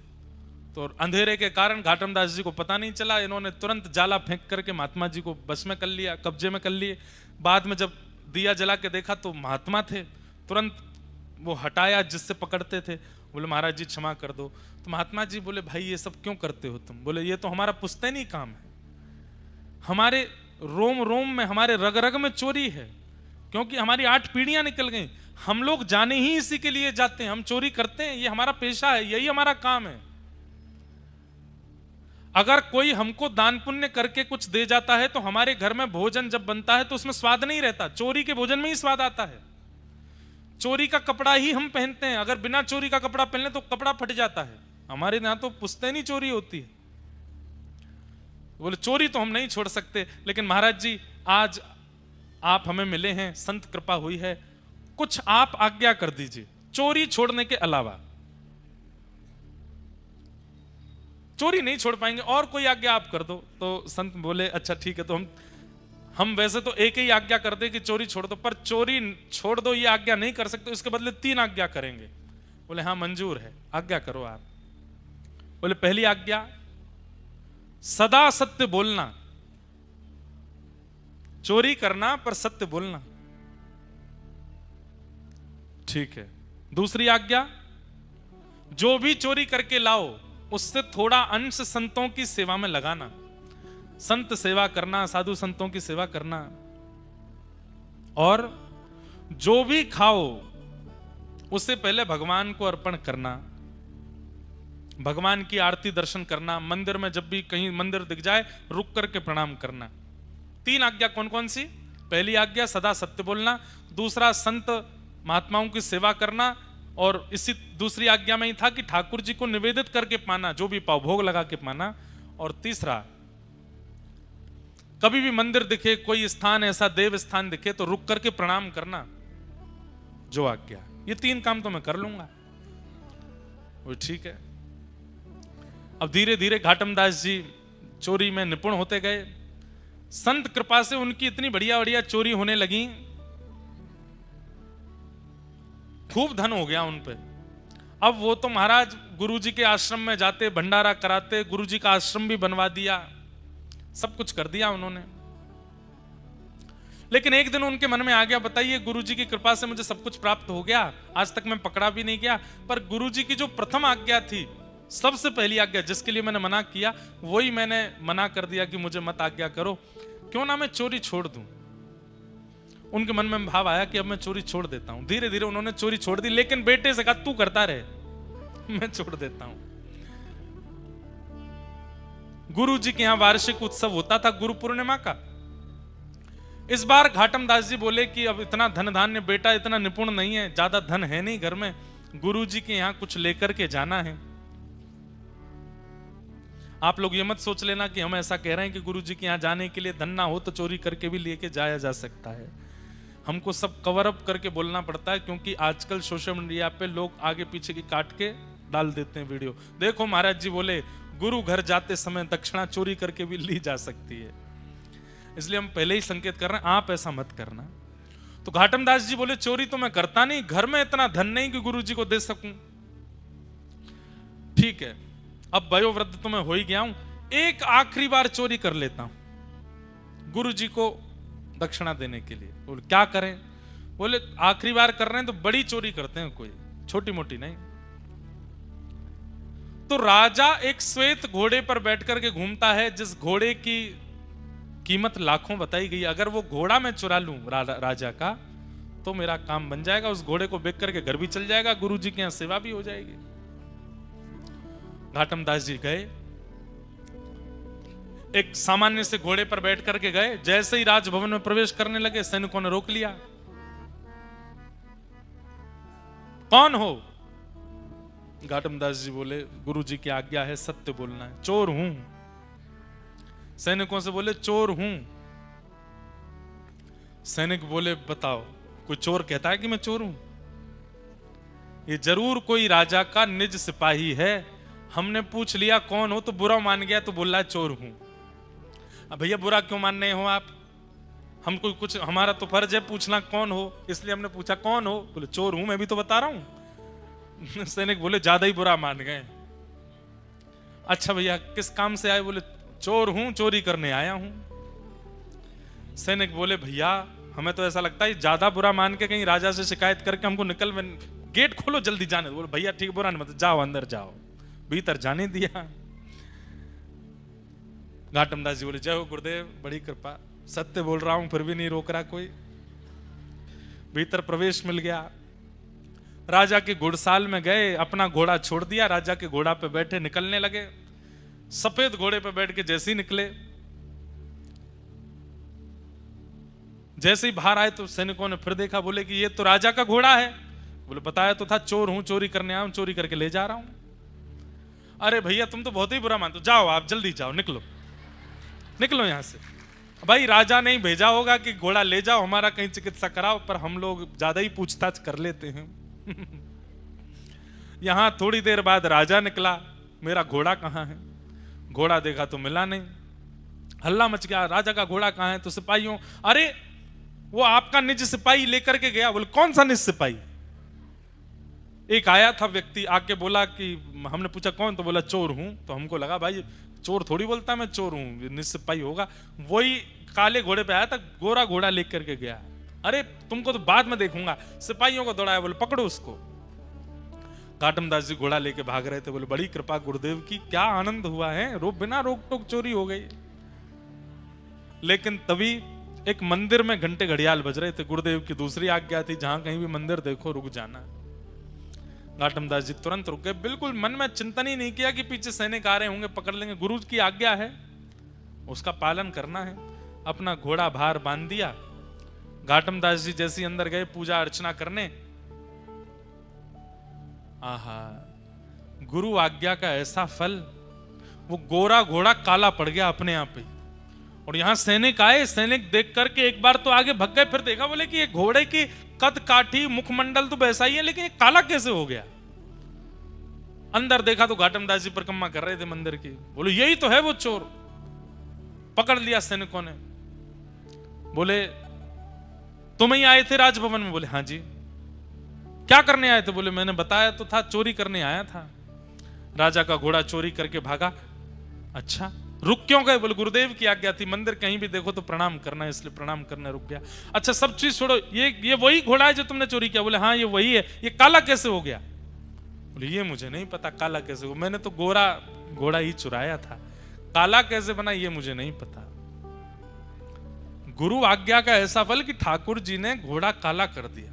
तो अंधेरे के कारण घाटम दास जी को पता नहीं चला, इन्होंने तुरंत जाला फेंक करके महात्मा जी को बस में कर लिया, कब्जे में कर लिए। बाद में जब दिया जला के देखा तो महात्मा थे, तुरंत वो हटाया जिससे पकड़ते थे। बोले महाराज जी क्षमा कर दो। तो महात्मा जी बोले भाई ये सब क्यों करते हो तुम? बोले ये तो हमारा पुश्तैनी काम है, हमारे रोम रोम में, हमारे रग रग में चोरी है, क्योंकि हमारी 8 पीढ़ियां निकल गई, हम लोग जाने ही इसी के लिए जाते हैं, हम चोरी करते हैं, ये हमारा पेशा है, यही हमारा काम है। अगर कोई हमको दान पुण्य करके कुछ दे जाता है तो हमारे घर में भोजन जब बनता है तो उसमें स्वाद नहीं रहता, चोरी के भोजन में ही स्वाद आता है। चोरी का कपड़ा ही हम पहनते हैं, अगर बिना चोरी का कपड़ा पहने तो कपड़ा फट जाता है। हमारे यहां तो पुश्तैनी चोरी होती है। बोले चोरी तो हम नहीं छोड़ सकते, लेकिन महाराज जी आज आप हमें मिले हैं, संत कृपा हुई है, कुछ आप आज्ञा कर दीजिए चोरी छोड़ने के अलावा। चोरी नहीं छोड़ पाएंगे, और कोई आज्ञा आप कर दो। तो संत बोले अच्छा ठीक है, तो हम वैसे तो एक ही आज्ञा कर दे कि चोरी छोड़ दो, पर चोरी छोड़ दो ये आज्ञा नहीं कर सकते, इसके बदले 3 आज्ञा करेंगे। बोले हाँ मंजूर है, आज्ञा करो आप। बोले पहली आज्ञा, सदा सत्य बोलना, चोरी करना पर सत्य बोलना। ठीक है। दूसरी आज्ञा, जो भी चोरी करके लाओ उससे थोड़ा अंश संतों की सेवा में लगाना, संत सेवा करना, साधु संतों की सेवा करना। और जो भी खाओ उससे पहले भगवान को अर्पण करना, भगवान की आरती दर्शन करना, मंदिर में जब भी कहीं मंदिर दिख जाए रुक करके प्रणाम करना। 3 आज्ञा कौन कौन सी? पहली आज्ञा सदा सत्य बोलना, दूसरा संत महात्माओं की सेवा करना, और इसी दूसरी आज्ञा में ही था कि ठाकुर जी को निवेदित करके पाना, जो भी पाओ भोग लगा के पाना। और तीसरा, कभी भी मंदिर दिखे, कोई स्थान ऐसा देव स्थान दिखे तो रुक करके प्रणाम करना, जो आज्ञा। ये 3 काम तो मैं कर लूंगा। वो ठीक है। अब धीरे धीरे घाटम दास जी चोरी में निपुण होते गए, संत कृपा से उनकी इतनी बढ़िया बढ़िया चोरी होने लगी, खूब धन हो गया उन पे। अब वो तो महाराज गुरुजी के आश्रम में जाते, भंडारा कराते, गुरुजी का आश्रम भी बनवा दिया, सब कुछ कर दिया उन्होंने। लेकिन एक दिन उनके मन में आ गया, बताइए गुरुजी की कृपा से मुझे सब कुछ प्राप्त हो गया, आज तक मैं पकड़ा भी नहीं गया, पर गुरुजी की जो प्रथम आज्ञा थी, सबसे पहली आज्ञा जिसके लिए मैंने मना किया, वही मैंने मना कर दिया कि मुझे मत आज्ञा करो, क्यों ना मैं चोरी छोड़ दूं। उनके मन में भाव आया कि अब मैं चोरी छोड़ देता हूं। धीरे धीरे उन्होंने चोरी छोड़ दी, लेकिन बेटे से कहा तू करता रहे, मैं छोड़ देता हूं। गुरु जी के यहां वार्षिक उत्सव होता था गुरु पूर्णिमा का। इस बार घाटम दास जी बोले कि अब इतना धन धान्य, बेटा इतना निपुण नहीं है, ज्यादा धन है नहीं घर में, गुरु जी के यहां कुछ लेकर के जाना है। आप लोग ये मत सोच लेना कि हम ऐसा कह रहे हैं कि गुरु जी के यहां जाने के लिए धन ना हो तो चोरी करके भी लेके जाया जा सकता है। हमको सब कवर अप करके बोलना पड़ता है, क्योंकि आजकल सोशल मीडिया पे लोग आगे पीछे की काट के डाल देते हैं वीडियो। देखो महाराज जी बोले गुरु घर जाते समय दक्षिणा चोरी करके भी ली जा सकती है, इसलिए हम पहले ही संकेत कर रहे हैं आप ऐसा मत करना। तो घाटम दास जी बोले चोरी तो मैं करता नहीं, घर में इतना धन नहीं कि गुरु जी को दे सकूं। ठीक है, अब वयोवृद्ध तो मैं हो ही गया हूं, एक आखिरी बार चोरी कर लेता हूं गुरु जी को दक्षिणा देने के लिए। बोले क्या करें? बोले आखिरी बार कर रहे हैं तो बड़ी चोरी करते हैं कोई। छोटी मोटी नहीं। तो राजा एक श्वेत घोड़े पर बैठकर के घूमता है, जिस घोड़े की कीमत लाखों बताई गई। अगर वो घोड़ा मैं चुरा लूं राजा का, तो मेरा काम बन जाएगा। उस घोड़े को बेच करके घर भी चल जाएगा, गुरु जी के यहां सेवा भी हो जाएगी। घाटम दास जी गए, एक सामान्य से घोड़े पर बैठ करके गए। जैसे ही राजभवन में प्रवेश करने लगे, सैनिकों ने रोक लिया। कौन हो? घाटम दास जी बोले, गुरु जी की आज्ञा है, सत्य बोलना है। चोर हूं। सैनिकों से बोले, चोर हूं। सैनिक बोले, बताओ, कोई चोर कहता है कि मैं चोर हूं? ये जरूर कोई राजा का निज सिपाही है। हमने पूछ लिया कौन हो, तो बुरा मान गया, तो बोला चोर हूं। अब भैया बुरा क्यों मान रहे हो आप? हम कोई कुछ, हमारा तो फर्ज है पूछना कौन हो, इसलिए हमने पूछा कौन हो। बोले चोर हूं, मैं भी तो बता रहा हूं। सैनिक बोले ज्यादा ही बुरा मान गए। अच्छा भैया किस काम से आए? बोले चोर हूं, चोरी करने आया हूं। सैनिक बोले भैया हमें तो ऐसा लगता है ज्यादा बुरा मान के कहीं राजा से शिकायत करके हमको निकल, गेट खोलो जल्दी जाने दो। बोले भैया ठीक बुरा नहीं, मत जाओ अंदर जाओ। भीतर जाने दिया। घाटम दास जी बोले जय हो गुरुदेव, बड़ी कृपा, सत्य बोल रहा हूं फिर भी नहीं रोक रहा कोई। भीतर प्रवेश मिल गया। राजा के घुड़साल में गए, अपना घोड़ा छोड़ दिया, राजा के घोड़ा पे बैठे निकलने लगे। सफेद घोड़े पे बैठ के जैसे ही निकले, जैसे ही बाहर आए तो सैनिकों ने फिर देखा, बोले कि ये तो राजा का घोड़ा है। बोले बताया तो था, चोर हूं, चोरी करने आया हूं, चोरी करके ले जा रहा हूं। अरे भैया तुम तो बहुत ही बुरा मानते हो, जाओ आप जल्दी जाओ, निकलो निकलो यहां से। भाई राजा नहीं भेजा होगा कि घोड़ा ले जाओ, हमारा कहीं चिकित्सा कराओ, पर हम लोग ज्यादा ही पूछताछ कर लेते हैं। यहां थोड़ी देर बाद राजा निकला, मेरा घोड़ा कहां है? घोड़ा देखा तो मिला नहीं। हल्ला मच गया, राजा का घोड़ा कहां है? तो सिपाहियों, अरे वो आपका निज सिपाही लेकर के गया। बोले कौन सा निज सिपाही? एक आया था व्यक्ति, आके बोला कि, हमने पूछा कौन? तो बोला चोर हूं। तो हमको लगा भाई चोर थोड़ी बोलता मैं चोर हूं, निज सिपाही होगा। वही काले घोड़े पे आया था, गोरा घोड़ा लेकर के गया। अरे तुमको तो बाद में देखूंगा। सिपाहियों को दौड़ाया, बोले पकड़ो उसको। घाटम दास जी घोड़ा लेके भाग रहे थे। बोले बड़ी कृपा गुरुदेव की, क्या आनंद हुआ है, बिना रोक टोक चोरी हो गई। लेकिन तभी एक मंदिर में घंटे घड़ियाल बज रहे थे। गुरुदेव की दूसरी आज्ञा थी, जहां कहीं भी मंदिर देखो रुक जाना। घाटम दास जी तुरंत रुक गए, बिल्कुल मन में चिंतन ही नहीं किया कि पीछे सैनिक आ रहे होंगे पकड़ लेंगे। गुरु की आज्ञा है, उसका पालन करना है। अपना घोड़ा बाहर बांध दिया। घाटम दास जी जैसे ही अंदर गए पूजा अर्चना करने, आहा गुरु आज्ञा का ऐसा फल, वो गोरा घोड़ा काला पड़ गया अपने आप ही। और यहां सैनिक आए, सैनिक देख करके एक बार तो आगे भग गए, फिर देखा, बोले कि ये घोड़े की कद काठी मुखमंडल तो वैसा ही है, लेकिन ये काला कैसे हो गया? अंदर देखा तो घाटम दास जी परिक्रमा कर रहे थे मंदिर की। बोले यही तो है वो चोर। पकड़ लिया सैनिकों ने। बोले तुम ही आए थे राजभवन में? बोले हाँ जी। क्या करने आए थे? बोले मैंने बताया तो था, चोरी करने आया था। राजा का घोड़ा चोरी करके भागा। अच्छा रुक क्यों गए? बोले गुरुदेव की आज्ञा थी, मंदिर कहीं भी देखो तो प्रणाम करना है, इसलिए प्रणाम करने रुक गया। अच्छा सब चीज छोड़ो, ये वही घोड़ा है जो तुमने चोरी किया? बोले हाँ ये वही है। ये काला कैसे हो गया? बोले ये मुझे नहीं पता काला कैसे हो, मैंने तो गोरा घोड़ा ही चुराया था, काला कैसे बना ये मुझे नहीं पता। गुरु आज्ञा का ऐसा फल कि ठाकुर जी ने घोड़ा काला कर दिया।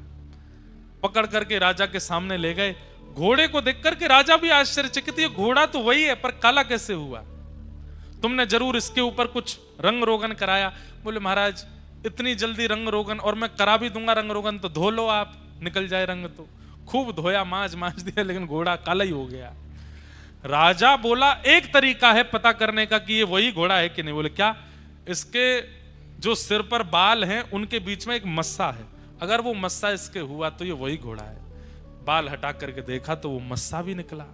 पकड़ करके राजा के सामने ले गए। घोड़े को देख करके राजा भी आश्चर्यचकित, ये घोड़ा तो वही है पर काला कैसे हुआ? तुमने जरूर इसके ऊपर कुछ रंग रोगन कराया। बोले महाराज इतनी जल्दी रंग रोगन, और मैं करा भी दूंगा रंग रोगन तो धो लो आप, निकल जाए रंग। तो खूब धोया, मांज दिया, लेकिन घोड़ा काला ही हो गया। राजा बोला एक तरीका है पता करने का कि ये वही घोड़ा है कि नहीं। बोले क्या? इसके जो सिर पर बाल हैं उनके बीच में एक मस्सा है, अगर वो मस्सा इसके हुआ तो ये वही घोड़ा है। बाल हटा करके देखा तो वो मस्सा भी निकला।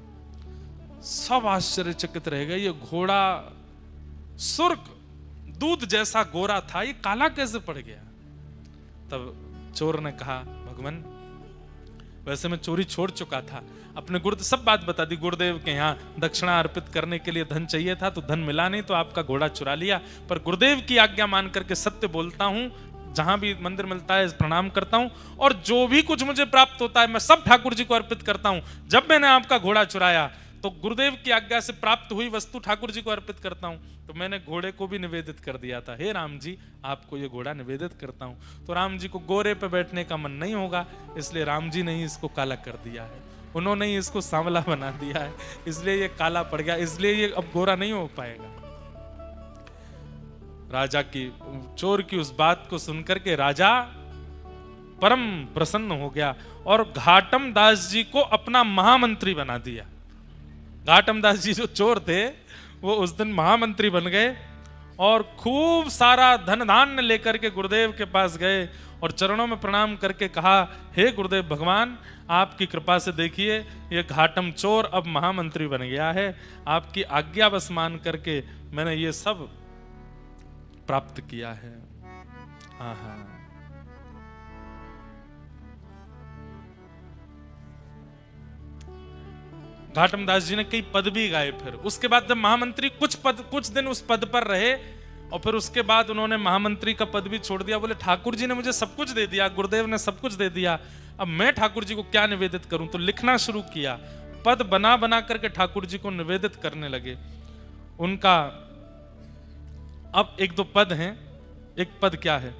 सब आश्चर्यचकित रह गए, ये घोड़ा सुर्ख दूध जैसा गोरा था, ये काला कैसे पड़ गया? तब चोर ने कहा भगवान वैसे मैं चोरी छोड़ चुका था, अपने गुरुदेव सब बात बता दी। गुरुदेव के यहाँ दक्षिणा अर्पित करने के लिए धन चाहिए था, तो धन मिला नहीं तो आपका घोड़ा चुरा लिया, पर गुरुदेव की आज्ञा मान करके सत्य बोलता हूं, जहां भी मंदिर मिलता है प्रणाम करता हूं, और जो भी कुछ मुझे प्राप्त होता है मैं सब ठाकुर जी को अर्पित करता हूं। जब मैंने आपका घोड़ा चुराया तो गुरुदेव की आज्ञा से प्राप्त हुई वस्तु ठाकुर जी को अर्पित करता हूं। तो मैंने घोड़े को भी निवेदित कर दिया था, हे राम जी आपको ये घोड़ा निवेदित करता हूं। तो राम जी को गोरे पे बैठने का मन नहीं होगा, इसलिए राम जी ने ही इसको काला कर दिया है, उन्होंने ही इसको सांवला बना दिया है, इसलिए ये काला पड़ गया, इसलिए ये अब गोरा नहीं हो पाएगा। राजा की, चोर की उस बात को सुनकर के राजा परम प्रसन्न हो गया और घाटम दास जी को अपना महामंत्री बना दिया। घाटम दास जी जो चोर थे वो उस दिन महामंत्री बन गए और खूब सारा धन धान्य लेकर के गुरुदेव के पास गए और चरणों में प्रणाम करके कहा, हे गुरुदेव भगवान आपकी कृपा से देखिए ये घाटम चोर अब महामंत्री बन गया है, आपकी आज्ञा बस मान करके मैंने ये सब प्राप्त किया है। आहा। घाटम दास जी ने कई पद भी गाए। फिर उसके बाद जब महामंत्री कुछ दिन उस पद पर रहे और फिर उसके बाद उन्होंने महामंत्री का पद भी छोड़ दिया। बोले ठाकुर जी ने मुझे सब कुछ दे दिया, गुरुदेव ने सब कुछ दे दिया, अब मैं ठाकुर जी को क्या निवेदित करूं। तो लिखना शुरू किया, पद बना बना करके ठाकुर जी को निवेदित करने लगे। उनका अब एक दो पद हैं। एक पद क्या है,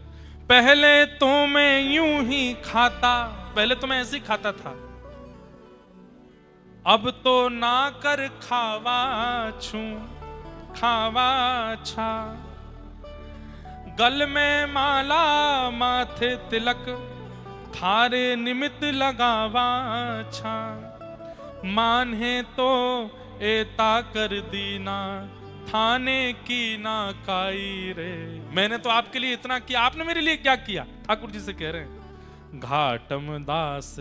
पहले तो मैं यूं ही खाता, पहले तो मैं ऐसे ही खाता था, अब तो ना कर खावा छू खावा छा, गल में माला माथे तिलक, थारे निमित्त लगावा छा, मान्हे तो एता कर दीना, थाने की ना काई रे। मैंने तो आपके लिए इतना किया, आपने मेरे लिए क्या किया। ठाकुर जी से कह रहे हैं, घाटम दास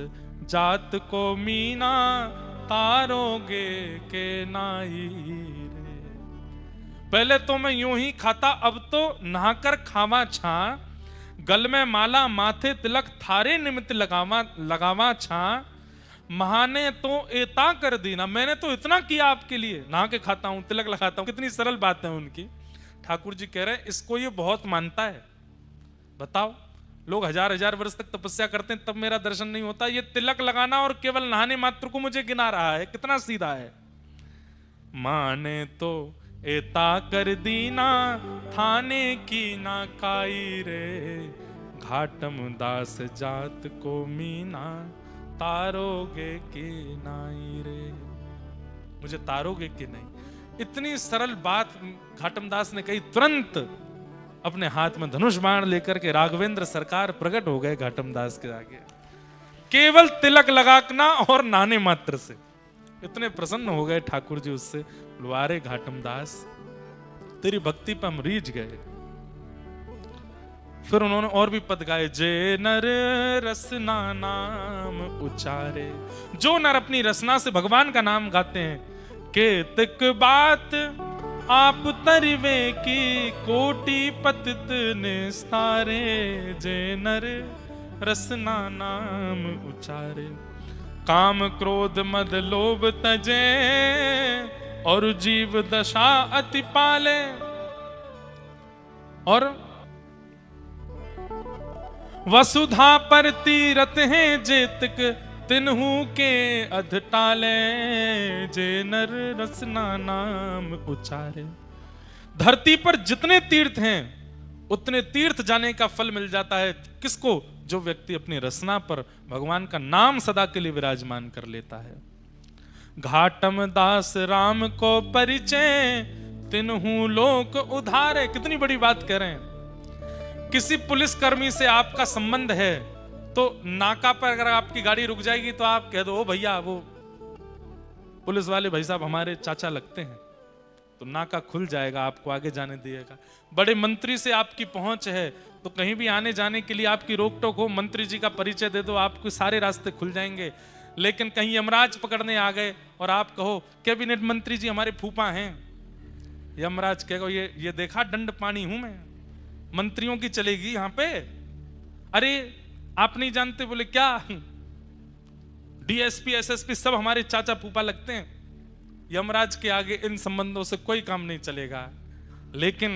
जात को मीना, तारोगे के नाई रे। पहले तो मैं यूं ही खाता, अब तो नहाकर खावा छा, गल में माला माथे तिलक, थारे निमित्त लगावा छा, महाने तो एता कर दीना, मैंने तो इतना किया आपके लिए, नहा के खाता हूं, तिलक लगाता हूं। कितनी सरल बात है उनकी। ठाकुर जी कह रहे हैं इसको ये बहुत मानता है। बताओ, लोग हजार हजार वर्ष तक तपस्या करते हैं तब मेरा दर्शन नहीं होता, ये तिलक लगाना और केवल नहाने मात्र को मुझे गिना रहा है, कितना सीधा है। माने तो एता कर दीना, थाने की ना काई रे, घाटम दास जात को मीना, तारोगे कि नहीं रे। मुझे तारोगे कि नहीं। इतनी सरल बात घाटम दास ने कही, तुरंत अपने हाथ में धनुष बाण लेकर के राघवेंद्र सरकार प्रकट हो गए घाटम दास के आगे, केवल तिलक लगाना और नहाने मात्र से। इतने प्रसन्न हो गए ठाकुर जी उससे, लुआरे घाटम दास तेरी भक्ति पर हम रीझ गए। फिर उन्होंने और भी पद गाए, जे नर रसना नाम उचारे, जो नर अपनी रसना से भगवान का नाम गाते हैं, केतक बात आप तरिवे की, कोटि पतित निस्तारे, जे नर रसना नाम उचारे, काम क्रोध मद लोभ तजे, और जीव दशा अति पाले, और वसुधा पर तीरथ हैं जेतक, तिन्हू के अधटाले, जे नर रसना नाम उचारे। धरती पर जितने तीर्थ हैं उतने तीर्थ जाने का फल मिल जाता है किसको, जो व्यक्ति अपनी रसना पर भगवान का नाम सदा के लिए विराजमान कर लेता है। घाटम दास राम को परिचय, तिन्हू लोक उधारे। कितनी बड़ी बात कह रहे हैं। किसी पुलिस कर्मी से आपका संबंध है तो नाका पर अगर आपकी गाड़ी रुक जाएगी तो आप कह दो, ओ भैया वो पुलिस वाले भाई साहब हमारे चाचा लगते हैं, तो नाका खुल जाएगा, आपको आगे जाने दिएगा। बड़े मंत्री से आपकी पहुंच है तो कहीं भी आने जाने के लिए आपकी रोक टोक हो, मंत्री जी का परिचय दे दो, आपको सारे रास्ते खुल जाएंगे। लेकिन कहीं यमराज पकड़ने आ गए और आप कहो कैबिनेट मंत्री जी हमारे फूफा हैं, यमराज कहेगा ये देखा दंड पानी हूं मैं, मंत्रियों की चलेगी यहां पे। अरे आप नहीं जानते, बोले क्या, डीएसपी एसएसपी सब हमारे चाचा फूफा लगते हैं। यमराज के आगे इन संबंधों से कोई काम नहीं चलेगा। लेकिन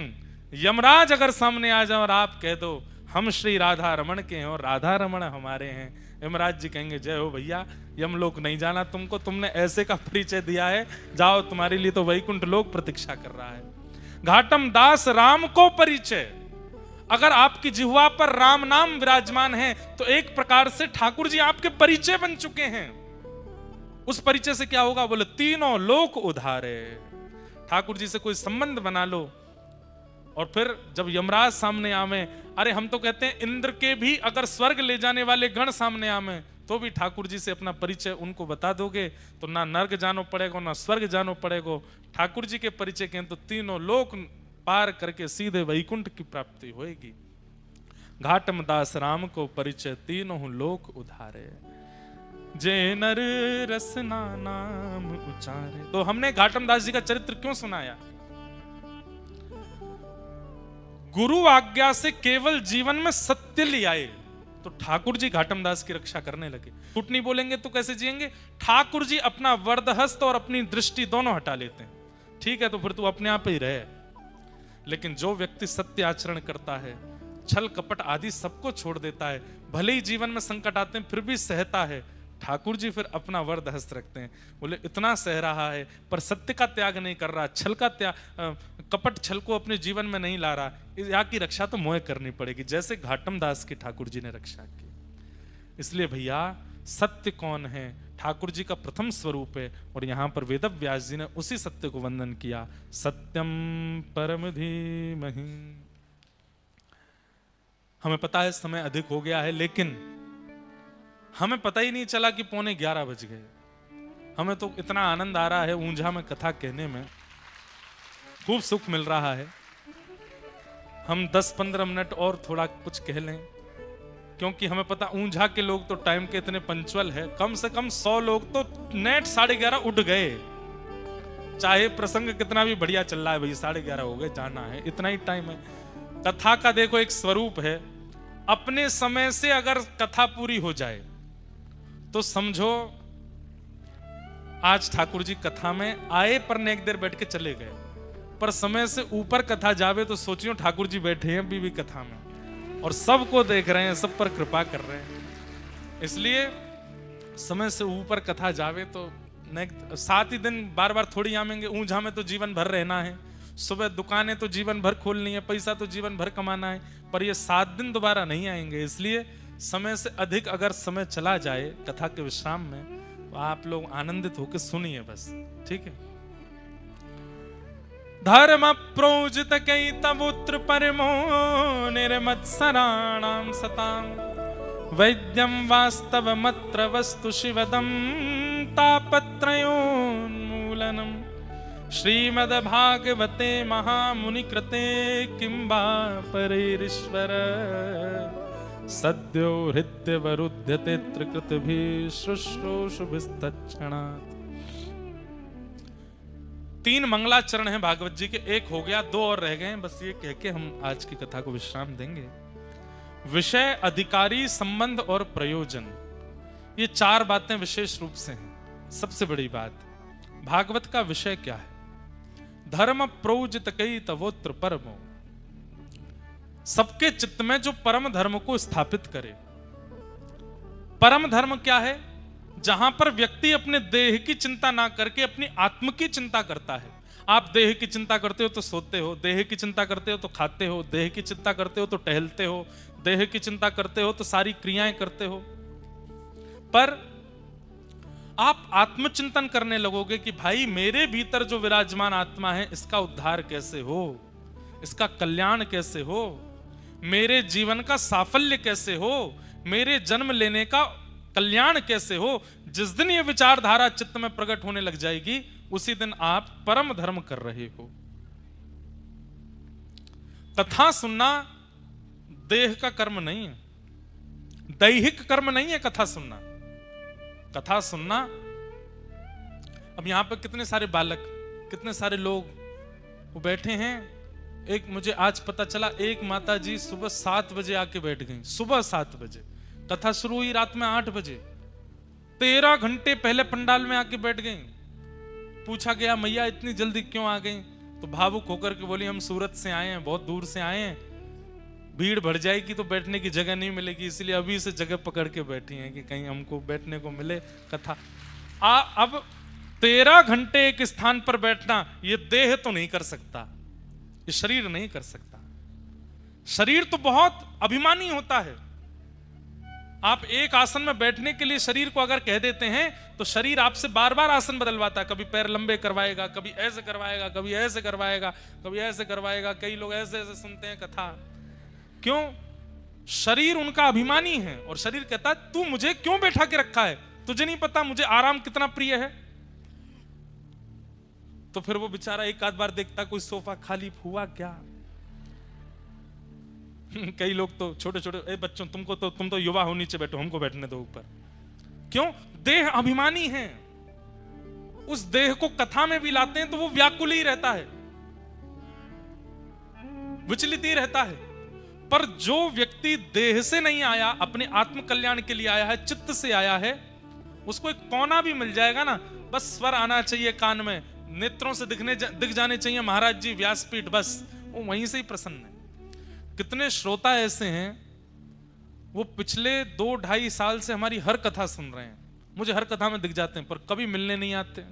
यमराज अगर सामने आ जाए और आप कह दो हम श्री राधा रमण के हैं और राधा रमण हमारे हैं। यमराज जी कहेंगे जय हो भैया, यमलोक नहीं जाना तुमको, तुमने ऐसे का परिचय दिया है, जाओ तुम्हारे लिए तो वैकुंठ लोक प्रतीक्षा कर रहा है। घाटम दास राम को परिचय, अगर आपकी जिह्वा पर राम नाम विराजमान है तो एक प्रकार से ठाकुर जी आपके परिचय बन चुके हैं। उस परिचय से क्या होगा? बोले तीनों लोक उधारे। ठाकुर जी से कोई संबंध बना लो और फिर जब यमराज सामने आवे, अरे हम तो कहते हैं इंद्र के भी अगर स्वर्ग ले जाने वाले गण सामने आवे तो भी ठाकुर जी से अपना परिचय उनको बता दोगे तो ना नर्क जानो पड़ेगा ना स्वर्ग जानो पड़ेगा। ठाकुर जी के परिचय के तो तीनों लोक पार करके सीधे वैकुंठ की प्राप्ति होगी। घाटम दास राम को परिचय तीनों लोक उधारे, जे नर रसना नाम उचारे। तो हमने घाटम दास जी का चरित्र क्यों सुनाया? गुरु आज्ञा से केवल जीवन में सत्य ले आए तो ठाकुर जी घाटम दास की रक्षा करने लगे। झूठ नहीं बोलेंगे तो कैसे जिएंगे? ठाकुर जी अपना वरदहस्त और अपनी दृष्टि दोनों हटा लेते हैं। ठीक है तो फिर तू अपने आप ही रहे, लेकिन जो व्यक्ति सत्य आचरण करता है, छल कपट आदि सबको छोड़ देता है, भले ही जीवन में संकट आते हैं फिर भी सहता है, ठाकुर जी फिर अपना वरदहस्त रखते हैं। बोले इतना सह रहा है पर सत्य का त्याग नहीं कर रहा, छल का त्याग, कपट छल को अपने जीवन में नहीं ला रहा, यहाँ की रक्षा तो मोह करनी पड़ेगी, जैसे घाटम दास की ठाकुर जी ने रक्षा की। इसलिए भैया सत्य कौन है? ठाकुर जी का प्रथम स्वरूप है और यहाँ पर वेद व्यास जी ने उसी सत्य को वंदन किया। सत्यम परम धीमहि। हमें पता है समय अधिक हो गया है, लेकिन हमें पता ही नहीं चला कि 11:15 बज गए। हमें तो इतना आनंद आ रहा है ऊंझा में कथा कहने में, खूब सुख मिल रहा है। हम 10-15 मिनट और थोड़ा कुछ कह लें, क्योंकि हमें पता ऊंझा के लोग तो टाइम के इतने पंचुअल है, कम से कम 100 लोग तो नेट 11:30 उठ गए। चाहे प्रसंग कितना भी बढ़िया चल रहा है, भाई 11:30 हो गए, जाना है, इतना ही टाइम है। कथा का देखो एक स्वरूप है, अपने समय से अगर कथा पूरी हो जाए तो समझो आज ठाकुर जी कथा में आए पर नेक देर बैठ के चले गए, पर समय से ऊपर कथा जावे तो सोचियो ठाकुर जी बैठे हैं अभी भी कथा में और सबको देख रहे हैं, सब पर कृपा कर रहे हैं। इसलिए समय से ऊपर कथा जावे तो नेक 7 ही दिन बार बार थोड़ी आवेंगे। ऊंझा में तो जीवन भर रहना है, सुबह दुकानें तो जीवन भर खोलनी है, पैसा तो जीवन भर कमाना है, पर ये 7 दिन दोबारा नहीं आएंगे। इसलिए समय से अधिक अगर समय चला जाए कथा के विश्राम में तो आप लोग आनंदित होकर सुनिए बस, ठीक है। धर्म प्रोजित कई तवुत्र परमो निर्मत्सराणाम सताम वैद्यम वास्तव मत्र वस्तु शिवदम तापत्रयोन्मूलनम श्रीमद् भागवते महामुनि कृते किंबा परेरीश्वर सद्यो हृद्यवरुध्यते त्रिकृतभिः शुश्रूषुभिस्तत्क्षणात्। 3 मंगलाचरण हैं भागवत जी के, एक हो गया, 2 और रह गए हैं, बस ये कह के हम आज की कथा को विश्राम देंगे। विषय, अधिकारी, संबंध और प्रयोजन, ये 4 बातें विशेष रूप से हैं। सबसे बड़ी बात, भागवत का विषय क्या है? धर्म प्रोजित कई तवोत्र परमो, सबके चित्त में जो परम धर्म को स्थापित करे। परम धर्म क्या है? जहां पर व्यक्ति अपने देह की चिंता ना करके अपनी आत्म की चिंता करता है। आप देह की चिंता करते हो तो सोते हो, देह की चिंता करते हो तो खाते हो, देह की चिंता करते हो तो टहलते हो, देह की चिंता करते हो तो सारी क्रियाएं करते हो। पर आप आत्मचिंतन करने लगोगे कि भाई मेरे भीतर जो विराजमान आत्मा है इसका उद्धार कैसे हो, इसका कल्याण कैसे हो, मेरे जीवन का साफल्य कैसे हो, मेरे जन्म लेने का कल्याण कैसे हो। जिस दिन ये विचारधारा चित्त में प्रकट होने लग जाएगी उसी दिन आप परम धर्म कर रहे हो। कथा सुनना देह का कर्म नहीं है, दैहिक कर्म नहीं है कथा सुनना। कथा सुनना, अब यहां पर कितने सारे बालक, कितने सारे लोग वो बैठे हैं। एक मुझे आज पता चला, एक माता जी सुबह 7 बजे आके बैठ गई, सुबह 7 बजे, कथा शुरू हुई रात में 8 बजे, 13 घंटे पहले पंडाल में आके बैठ गई। पूछा गया मैया इतनी जल्दी क्यों आ गई? तो भावुक होकर के बोली हम सूरत से आए हैं, बहुत दूर से आए हैं, भीड़ बढ़ जाएगी तो बैठने की जगह नहीं मिलेगी, इसलिए अभी से जगह पकड़ के बैठी हैं कि कहीं हमको बैठने को मिले कथा। अब 13 घंटे एक स्थान पर बैठना ये देह तो नहीं कर सकता, ये शरीर नहीं कर सकता। शरीर तो बहुत अभिमानी होता है। आप एक आसन में बैठने के लिए शरीर को अगर कह देते हैं तो शरीर आपसे बार बार आसन बदलवाता है। कभी पैर लंबे करवाएगा, कभी ऐसे करवाएगा, कभी ऐसे करवाएगा, कभी ऐसे करवाएगा। कई लोग ऐसे ऐसे सुनते हैं कथा। क्यों? शरीर उनका अभिमानी है और शरीर कहता है तू मुझे क्यों बैठा के रखा है, तुझे नहीं पता मुझे आराम कितना प्रिय है। तो फिर वो बेचारा एक आध बार देखता कोई सोफा खाली हुआ क्या। कई लोग तो छोटे छोटे बच्चों तुम तो युवा हो, नीचे बैठो, हमको बैठने दो ऊपर। क्यों? देह अभिमानी है। उस देह को कथा में भी लाते हैं तो वो व्याकुल ही रहता है, विचलित ही रहता है। पर जो व्यक्ति देह से नहीं आया, अपने आत्म कल्याण के लिए आया है, चित्त से आया है, उसको एक कोना भी मिल जाएगा ना, बस स्वर आना चाहिए कान में, नेत्रों से दिख जाने चाहिए महाराज जी व्यासपीठ, बस वो वहीं से ही प्रसन्न है। कितने श्रोता ऐसे हैं वो पिछले 2-2.5 साल से हमारी हर कथा सुन रहे हैं, मुझे हर कथा में दिख जाते हैं, पर कभी मिलने नहीं आते,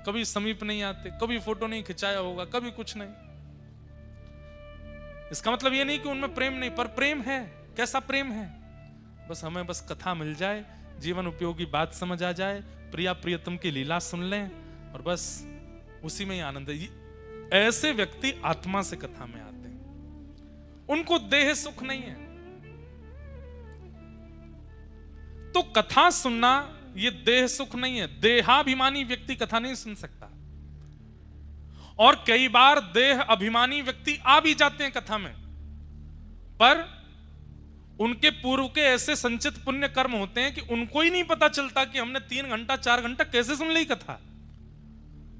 कभी समीप नहीं आते, कभी फोटो नहीं खिंचाया होगा, कभी कुछ नहीं। इसका मतलब ये नहीं कि उनमें प्रेम नहीं, पर प्रेम है। कैसा प्रेम है? बस हमें बस कथा मिल जाए, जीवन उपयोगी बात समझ आ जाए, प्रिया प्रियतम की लीला सुन लें और बस उसी में ही आनंद है। ऐसे व्यक्ति आत्मा से कथा में आते हैं, उनको देह सुख नहीं है। तो कथा सुनना ये देह सुख नहीं है। देहाभिमानी व्यक्ति कथा नहीं सुन सकता। और कई बार देह अभिमानी व्यक्ति आ भी जाते हैं कथा में, पर उनके पूर्व के ऐसे संचित पुण्य कर्म होते हैं कि उनको ही नहीं पता चलता कि हमने 3 घंटा 4 घंटा कैसे सुन ली कथा।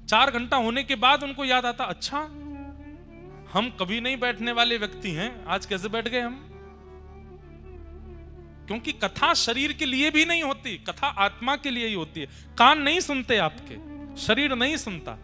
4 घंटा होने के बाद उनको याद आता, अच्छा हम कभी नहीं बैठने वाले व्यक्ति हैं, आज कैसे बैठ गए हम। क्योंकि कथा शरीर के लिए भी नहीं होती, कथा आत्मा के लिए ही होती है। कान नहीं सुनते आपके, शरीर नहीं सुनता।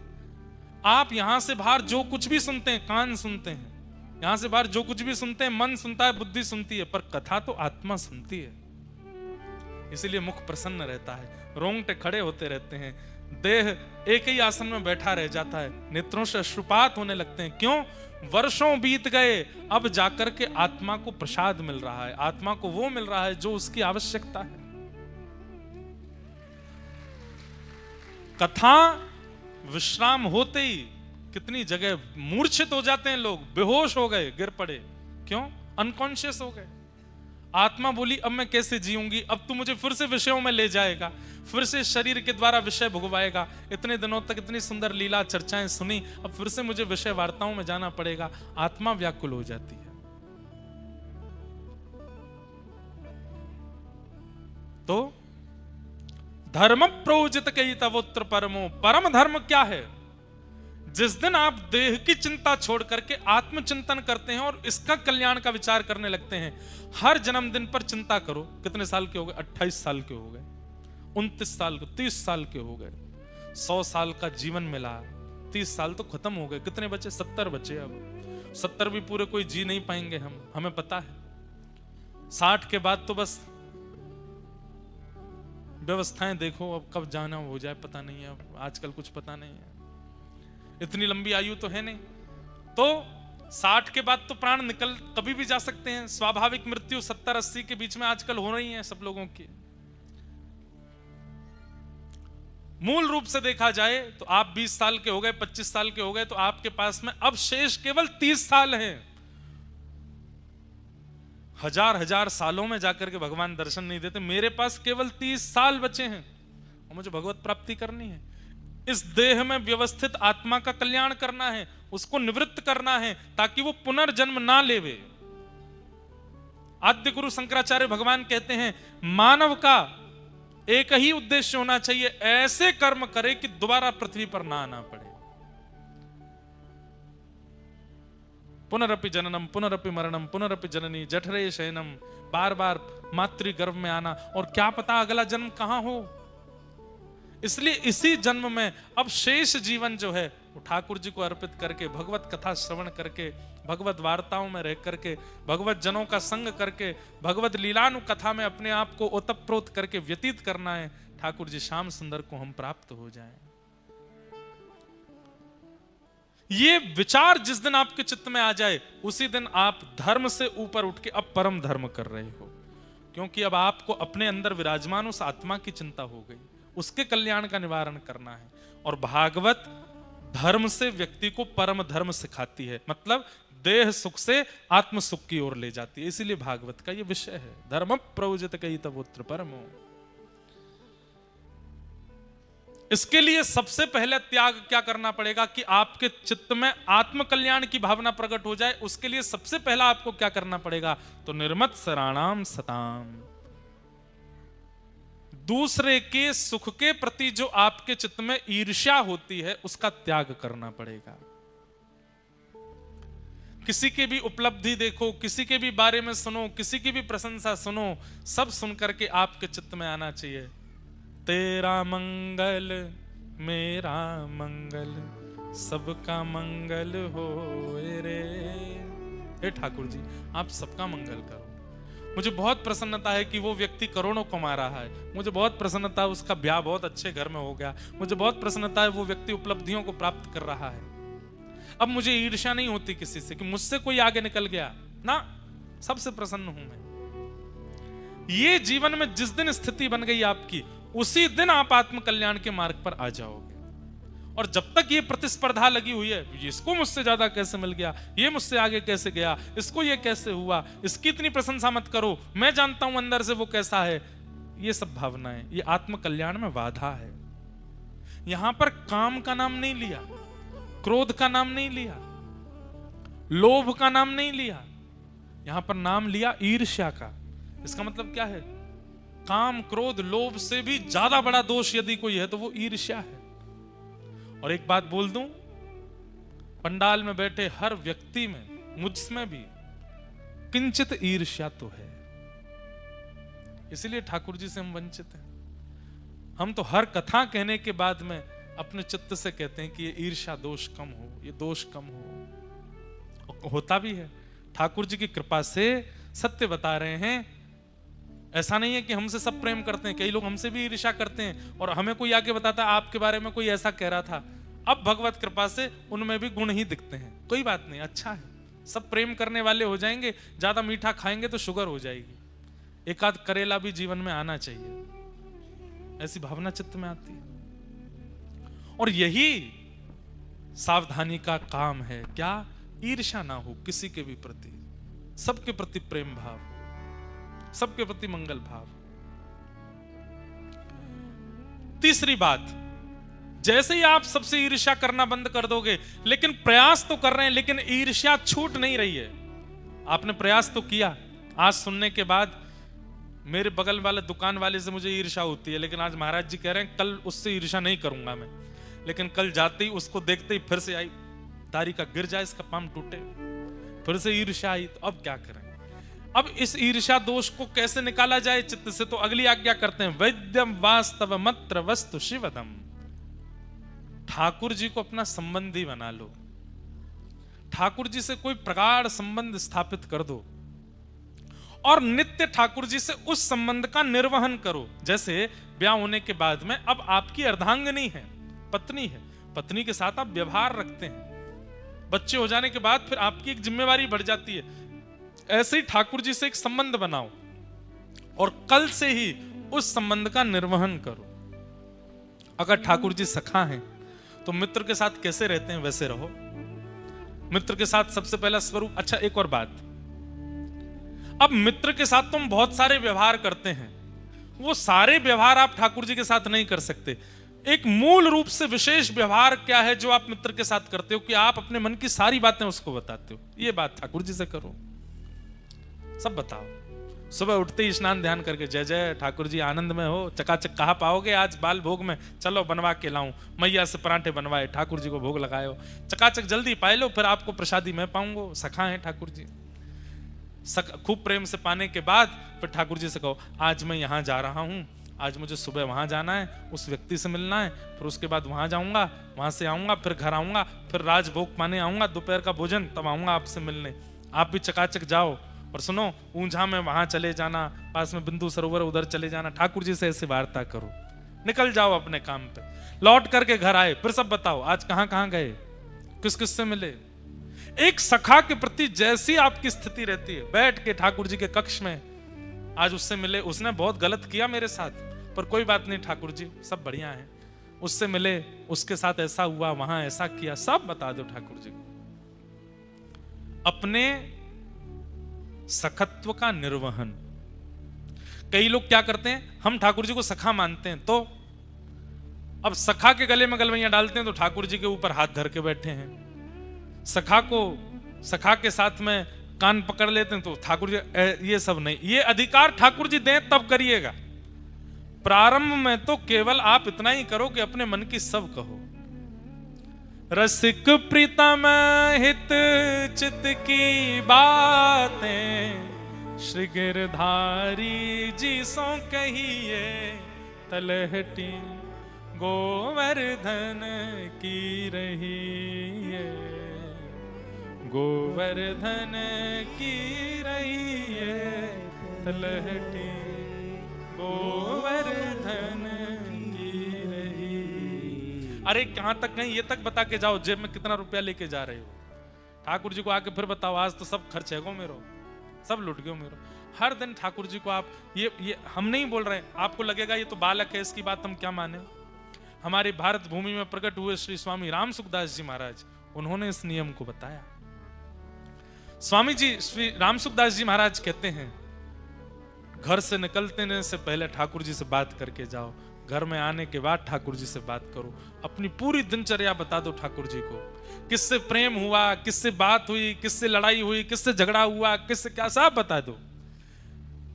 आप यहां से बाहर जो कुछ भी सुनते हैं कान सुनते हैं, यहां से बाहर जो कुछ भी सुनते हैं मन सुनता है, बुद्धि सुनती है, पर कथा तो आत्मा सुनती है। इसीलिए मुख प्रसन्न रहता है, रोंगटे खड़े होते रहते हैं, देह एक ही आसन में बैठा रह जाता है, नेत्रों से अश्रुपात होने लगते हैं। क्यों? वर्षों बीत गए, अब जाकर के आत्मा को प्रसाद मिल रहा है, आत्मा को वो मिल रहा है जो उसकी आवश्यकता है। कथा विश्राम होते ही कितनी जगह मूर्छित हो जाते हैं लोग, बेहोश हो गए, गिर पड़े। क्यों? अनकॉन्शियस हो गए। आत्मा बोली अब मैं कैसे जीऊंगी, अब तू मुझे फिर से विषयों में ले जाएगा, फिर से शरीर के द्वारा विषय भुगवाएगा। इतने दिनों तक इतनी सुंदर लीला चर्चाएं सुनी, अब फिर से मुझे विषय वार्ताओं में जाना पड़ेगा। आत्मा व्याकुल हो जाती है। तो धर्म प्रोजित कई तवोत्र परमो, परम धर्म क्या है? जिस दिन आप देह की चिंता छोड़ करके आत्मचिंतन करते हैं और इसका कल्याण का विचार करने लगते हैं। हर जन्मदिन पर चिंता करो, कितने साल के हो गए? 28 साल के हो गए, 29 साल के, 30 साल के हो गए, 100 साल का जीवन मिला, 30 साल तो खत्म हो गए, कितने बचे? 70 बचे। अब 70 भी पूरे कोई जी नहीं पाएंगे हम, हमें पता है। 60 के बाद तो बस व्यवस्थाएं देखो, अब कब जाना हो जाए पता नहीं है, अब आजकल कुछ पता नहीं है, इतनी लंबी आयु तो है नहीं। तो 60 के बाद तो प्राण निकल कभी भी जा सकते हैं। स्वाभाविक मृत्यु 70-80 के बीच में आजकल हो रही है सब लोगों की। मूल रूप से देखा जाए तो आप 20 साल के हो गए, 25 साल के हो गए, तो आपके पास में अब शेष केवल 30 साल हैं। हजार सालों में जाकर के भगवान दर्शन नहीं देते। मेरे पास केवल 30 साल बचे हैं और मुझे भगवत प्राप्ति करनी है। इस देह में व्यवस्थित आत्मा का कल्याण करना है, उसको निवृत्त करना है ताकि वो पुनर्जन्म ना लेवे। आद्य गुरु शंकराचार्य भगवान कहते हैं मानव का एक ही उद्देश्य होना चाहिए, ऐसे कर्म करे कि दोबारा पृथ्वी पर ना आना पड़े। पुनरपि जननम पुनरपि मरणम पुनरपि जननी जठरे शयनम, बार बार मातृ गर्भ में आना, और क्या पता अगला जन्म कहां हो। इसलिए इसी जन्म में अब शेष जीवन जो है वो ठाकुर जी को अर्पित करके, भगवत कथा श्रवण करके, भगवत वार्ताओं में रह करके, भगवत जनों का संग करके, भगवत लीलानु कथा में अपने आप को ओतप्रोत करके व्यतीत करना है, ठाकुर जी श्याम सुंदर को हम प्राप्त हो जाएं। ये विचार जिस दिन आपके चित्त में आ जाए, उसी दिन आप धर्म से ऊपर उठ के अब परम धर्म कर रहे हो, क्योंकि अब आपको अपने अंदर विराजमान उस आत्मा की चिंता हो गई, उसके कल्याण का निवारण करना है। और भागवत धर्म से व्यक्ति को परम धर्म सिखाती है, मतलब देह सुख से आत्म सुख की ओर ले जाती है। इसीलिए भागवत का ये विषय है, धर्म प्रयोजित कई तवोत्र परमो। इसके लिए सबसे पहले त्याग क्या करना पड़ेगा कि आपके चित्त में आत्म कल्याण की भावना प्रकट हो जाए। उसके लिए सबसे पहला आपको क्या करना पड़ेगा, तो निर्मत सराणाम सताम, दूसरे के सुख के प्रति जो आपके चित्त में ईर्ष्या होती है उसका त्याग करना पड़ेगा। किसी की भी उपलब्धि देखो, किसी के भी बारे में सुनो, किसी की भी प्रशंसा सुनो, सब सुनकर के आपके चित्त में आना चाहिए, तेरा मंगल मेरा मंगल सबका मंगल हो रे। हे ठाकुर जी, आप सबका मंगल करो। मुझे बहुत प्रसन्नता है कि वो व्यक्ति करोड़ों कमा रहा है, मुझे बहुत प्रसन्नता है उसका ब्याह बहुत अच्छे घर में हो गया, मुझे बहुत प्रसन्नता है वो व्यक्ति उपलब्धियों को प्राप्त कर रहा है। अब मुझे ईर्ष्या नहीं होती किसी से कि मुझसे कोई आगे निकल गया ना, सबसे प्रसन्न हूं मैं। ये जीवन में जिस दिन स्थिति बन गई आपकी, उसी दिन आप आत्म कल्याण के मार्ग पर आ जाओगे। और जब तक ये प्रतिस्पर्धा लगी हुई है, इसको मुझसे ज्यादा कैसे मिल गया, ये मुझसे आगे कैसे गया, इसको ये कैसे हुआ, इसकी इतनी प्रशंसा मत करो, मैं जानता हूं अंदर से वो कैसा है, ये सब भावनाएं, ये आत्म कल्याण में बाधा है। यहां पर काम का नाम नहीं लिया, क्रोध का नाम नहीं लिया, लोभ का नाम नहीं लिया, यहां पर नाम लिया ईर्ष्या का। इसका मतलब क्या है, काम क्रोध लोभ से भी ज्यादा बड़ा दोष यदि कोई है तो वो ईर्ष्या है। और एक बात बोल दूं, पंडाल में बैठे हर व्यक्ति में, मुझमें भी किंचित ईर्ष्या तो है, इसलिए ठाकुर जी से हम वंचित हैं। हम तो हर कथा कहने के बाद में अपने चित्त से कहते हैं कि ये ईर्ष्या दोष कम हो, ये दोष कम हो, और होता भी है। ठाकुर जी की कृपा से सत्य बता रहे हैं। ऐसा नहीं है कि हमसे सब प्रेम करते हैं, कई लोग हमसे भी ईर्ष्या करते हैं और हमें कोई आके बताता है आपके बारे में कोई ऐसा कह रहा था। अब भगवत कृपा से उनमें भी गुण ही दिखते हैं, कोई बात नहीं, अच्छा है, सब प्रेम करने वाले हो जाएंगे। ज्यादा मीठा खाएंगे तो शुगर हो जाएगी, एक आध करेला भी जीवन में आना चाहिए, ऐसी भावना चित्त में आती है। और यही सावधानी का काम है, क्या, ईर्ष्या ना हो किसी के भी प्रति, सबके प्रति प्रेम भाव, सबके प्रति मंगल भाव। तीसरी बात, जैसे ही आप सबसे ईर्ष्या करना बंद कर दोगे, लेकिन प्रयास तो कर रहे हैं, लेकिन ईर्ष्या छूट नहीं रही है। आपने प्रयास तो किया, आज सुनने के बाद मेरे बगल वाले दुकान वाले से मुझे ईर्ष्या होती है, लेकिन आज महाराज जी कह रहे हैं कल उससे ईर्ष्या नहीं करूंगा मैं। लेकिन कल जाते ही उसको देखते ही फिर से आई, तारी का गिर जाए इसका पाम टूटे, फिर से ईर्ष्या आई, तो अब क्या करें। अब इस ईर्ष्या दोष को कैसे निकाला जाए चित्त से, तो अगली आज्ञा करते हैं, वैद्यम वास्तव मत्र वस्तु शिवदम। ठाकुर जी को अपना संबंधी बना लो, ठाकुर जी से कोई प्रगाढ़ संबंध स्थापित कर दो और नित्य ठाकुर जी से उस संबंध का निर्वहन करो। जैसे ब्याह होने के बाद में अब आपकी अर्धांगिनी है, पत्नी है, पत्नी के साथ आप व्यवहार रखते हैं, बच्चे हो जाने के बाद फिर आपकी एक जिम्मेवारी बढ़ जाती है। ऐसे ही ठाकुर जी से एक संबंध बनाओ और कल से ही उस संबंध का निर्वहन करो। अगर ठाकुर जी सखा हैं तो मित्र के साथ कैसे रहते हैं वैसे रहो, मित्र के साथ सबसे पहला स्वरूप। अच्छा, एक और बात, अब मित्र के साथ तुम बहुत सारे व्यवहार करते हैं, वो सारे व्यवहार आप ठाकुर जी के साथ नहीं कर सकते। एक मूल रूप से विशेष व्यवहार क्या है जो आप मित्र के साथ करते हो, कि आप अपने मन की सारी बातें उसको बताते हो। ये बात ठाकुर जी से करो, सब बताओ। सुबह उठते ही स्नान ध्यान करके, जय जय ठाकुर जी आनंद में हो, चकाचक कहाँ पाओगे आज बाल भोग में, चलो बनवा के लाऊं, मैया से परांठे बनवाए, ठाकुर जी को भोग लगाए, चकाचक जल्दी पाए लो, फिर आपको प्रसादी मैं पाऊंगा। सखा है ठाकुर जी, खूब प्रेम से पाने के बाद फिर ठाकुर जी से कहो, आज मैं यहाँ जा रहा हूँ, आज मुझे सुबह वहां जाना है, उस व्यक्ति से मिलना है, फिर उसके बाद वहां जाऊंगा, वहां से आऊंगा, फिर घर आऊंगा, फिर राजभोग पाने आऊंगा, दोपहर का भोजन, तब आऊंगा आपसे मिलने। आप भी चकाचक जाओ। और सुनो, ऊंझा में वहां चले जाना, पास में बिंदु सरोवर उधर चले जाना, ठाकुर जी से ऐसे वार्ता करो, निकल जाओ अपने काम पे। लौट करके घर आए, फिर सब बताओ आज कहां कहां गए, किस किस से मिले। एक सखा के प्रति जैसी आपकी स्थिति रहती है, बैठ के ठाकुर जी के कक्ष में आज उससे मिले, उसने बहुत गलत किया मेरे साथ, पर कोई बात नहीं ठाकुर जी, सब बढ़िया है। उससे मिले, उसके साथ ऐसा हुआ, वहां ऐसा किया, सब बता दो ठाकुर जी को। अपने सखत्व का निर्वहन। कई लोग क्या करते हैं, हम ठाकुर जी को सखा मानते हैं, तो अब सखा के गले में गलवैयां डालते हैं, तो ठाकुर जी के ऊपर हाथ धर के बैठे हैं। सखा के साथ में कान पकड़ लेते हैं, तो ठाकुर जी ये सब नहीं, ये अधिकार ठाकुर जी दें तब करिएगा। प्रारंभ में तो केवल आप इतना ही करो कि अपने मन की सब कहो। रसिक प्रीतम हित चित की बातें, श्री गिरधारी जी सो कहिए तलहटी, गोवर्धन की रही है, गोवर्धन की रही है तलहटी, गोवर्धन की रही। अरे कहां तक गए, ये तक बता के जाओ, जेब में कितना रुपया लेके जा रहे हो। ठाकुर जी को आके फिर बताओ, आज तो सब खर्च है गो मेरो, सब लुट गयो मेरो। हर दिन ठाकुर जी को आप ये हम नहीं बोल रहे, आपको लगेगा ये तो बालक है, इसकी बात हम क्या माने। हमारी भारत भूमि में प्रकट हुए श्री स्वामी राम सुखदास जी महाराज, उन्होंने इस नियम को बताया। स्वामी जी श्री राम सुखदास जी महाराज कहते हैं, घर से निकलने से पहले ठाकुर जी से बात करके जाओ, घर में आने के बाद ठाकुर जी से बात करो, अपनी पूरी दिनचर्या बता दो ठाकुर जी को, किससे प्रेम हुआ, किससे बात हुई, किससे लड़ाई हुई, किससे झगड़ा हुआ, किससे क्या, सब बता दो।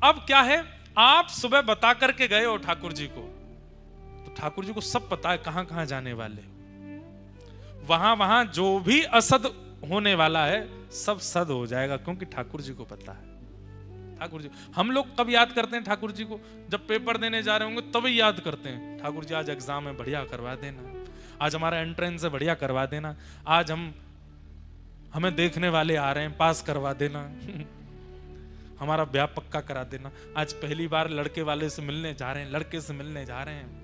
अब क्या है, आप सुबह बता करके गए हो ठाकुर जी को, तो ठाकुर जी को सब पता है कहां कहां जाने वाले हो। वहां वहां जो भी असद होने वाला है सब सद हो जाएगा, क्योंकि ठाकुर जी को पता है। ठाकुर जी, हम लोग कब याद करते हैं ठाकुर जी को, जब पेपर देने जा रहे होंगे तभी याद करते हैं, ठाकुर जी आज एग्जाम है बढ़िया करवा देना, आज हमारा एंट्रेंस है बढ़िया करवा देना, आज हमें देखने वाले आ रहे हैं पास करवा देना हमारा ब्याह पक्का करा देना, आज पहली बार लड़के वाले से मिलने जा रहे हैं, लड़के से मिलने जा रहे हैं।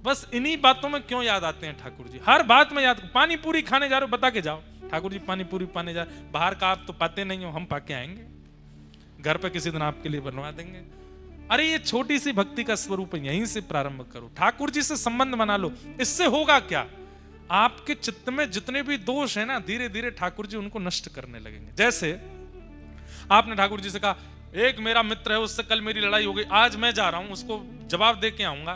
बस इन्हीं बातों में क्यों याद आते हैं ठाकुर जी, हर बात में याद। पानी पूरी खाने जा रहे हो, बता के जाओ ठाकुर जी पानी पूरी पाने जा, बाहर का आप तो पाते नहीं हो, हम पाके आएंगे, घर पे किसी दिन आपके लिए बनवा देंगे। अरे ये छोटी सी भक्ति का स्वरूप है, यहीं से प्रारंभ करो, ठाकुर जी से संबंध बना लो। इससे होगा क्या, आपके चित्त में जितने भी दोष है ना, धीरे धीरे ठाकुर जी उनको नष्ट करने लगेंगे। जैसे आपने ठाकुर जी से कहा, एक मेरा मित्र है उससे कल मेरी लड़ाई हो गई, आज मैं जा रहा हूं उसको जवाब दे के आऊंगा,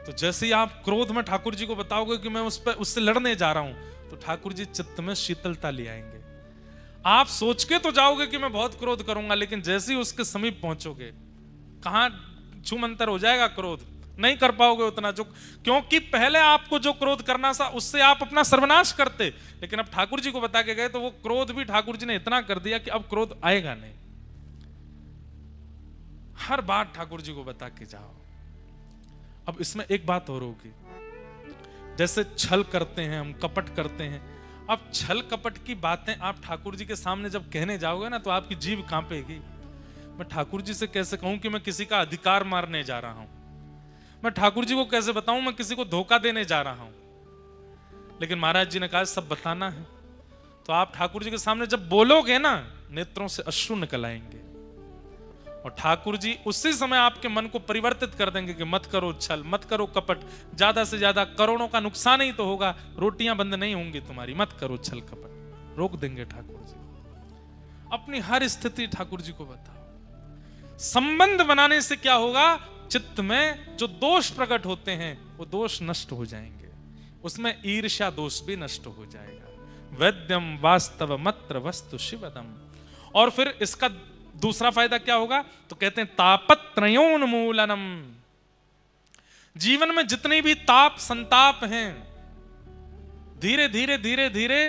तो जैसे ही आप क्रोध में ठाकुर जी को बताओगे कि मैं उससे लड़ने जा रहा हूं, तो ठाकुर जी चित्त में शीतलता ले आएंगे। आप सोच के तो जाओगे कि मैं बहुत क्रोध करूंगा, लेकिन जैसे ही उसके समीप पहुंचोगे, कहां छूमंतर हो जाएगा क्रोध, नहीं कर पाओगे उतना, जो क्योंकि पहले आपको जो क्रोध करना था उससे आप अपना सर्वनाश करते, लेकिन अब ठाकुर जी को बता के गए तो वो क्रोध भी ठाकुर जी ने इतना कर दिया कि अब क्रोध आएगा नहीं। हर बात ठाकुर जी को बता के जाओ। अब इसमें एक बात और होगी, जैसे छल करते हैं हम, कपट करते हैं, अब छल कपट की बातें आप ठाकुर जी के सामने जब कहने जाओगे ना, तो आपकी जीभ कांपेगी। मैं ठाकुर जी से कैसे कहूं कि मैं किसी का अधिकार मारने जा रहा हूं, मैं ठाकुर जी को कैसे बताऊं मैं किसी को धोखा देने जा रहा हूं। लेकिन महाराज जी ने कहा सब बताना है, तो आप ठाकुर जी के सामने जब बोलोगे ना, नेत्रों से अश्रु निकल आएंगे, और ठाकुर जी उसी समय आपके मन को परिवर्तित कर देंगे कि मत करो छल, मत करो कपट, ज्यादा से ज्यादा करोड़ों का नुकसान ही तो होगा, रोटियां बंद नहीं होंगी तुम्हारी, मत करो छल कपट, रोक देंगे ठाकुर जी। अपनी हर स्थिति ठाकुर जी को बताओ। संबंध बनाने से क्या होगा, चित्त में जो दोष प्रकट होते हैं वो दोष नष्ट हो जाएंगे, उसमें ईर्ष्या दोष भी नष्ट हो जाएगा। वैद्यम वास्तव मत्र वस्तु शिवदम। और फिर इसका दूसरा फायदा क्या होगा, तो कहते हैं तापत्रयोन्मूलनम। जीवन में जितने भी ताप संताप हैं, धीरे धीरे धीरे धीरे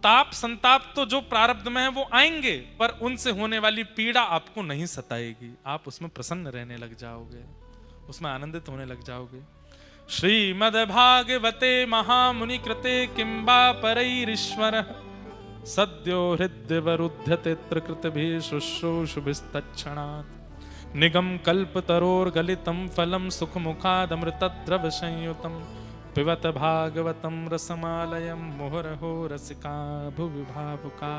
ताप संताप तो जो प्रारब्ध में है वो आएंगे, पर उनसे होने वाली पीड़ा आपको नहीं सताएगी। आप उसमें प्रसन्न रहने लग जाओगे, उसमें आनंदित होने लग जाओगे। श्रीमद् भागवते महामुनि कृते किंबा परैरीश्वर सद्यो हृद्यवरुध्यते त्रिकृतभिः शुश्रूषुभिस्तत्क्षणात् निगम कल्पतरोर्गलितं फलं सुखमुखादमृतद्रव संयुतं पिबत भागवतं रसमालयं मुहुरहो रसिका भुवि भावुका।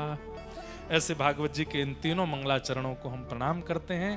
ऐसे भागवत जी के इन तीनों मंगलाचरणों को हम प्रणाम करते हैं।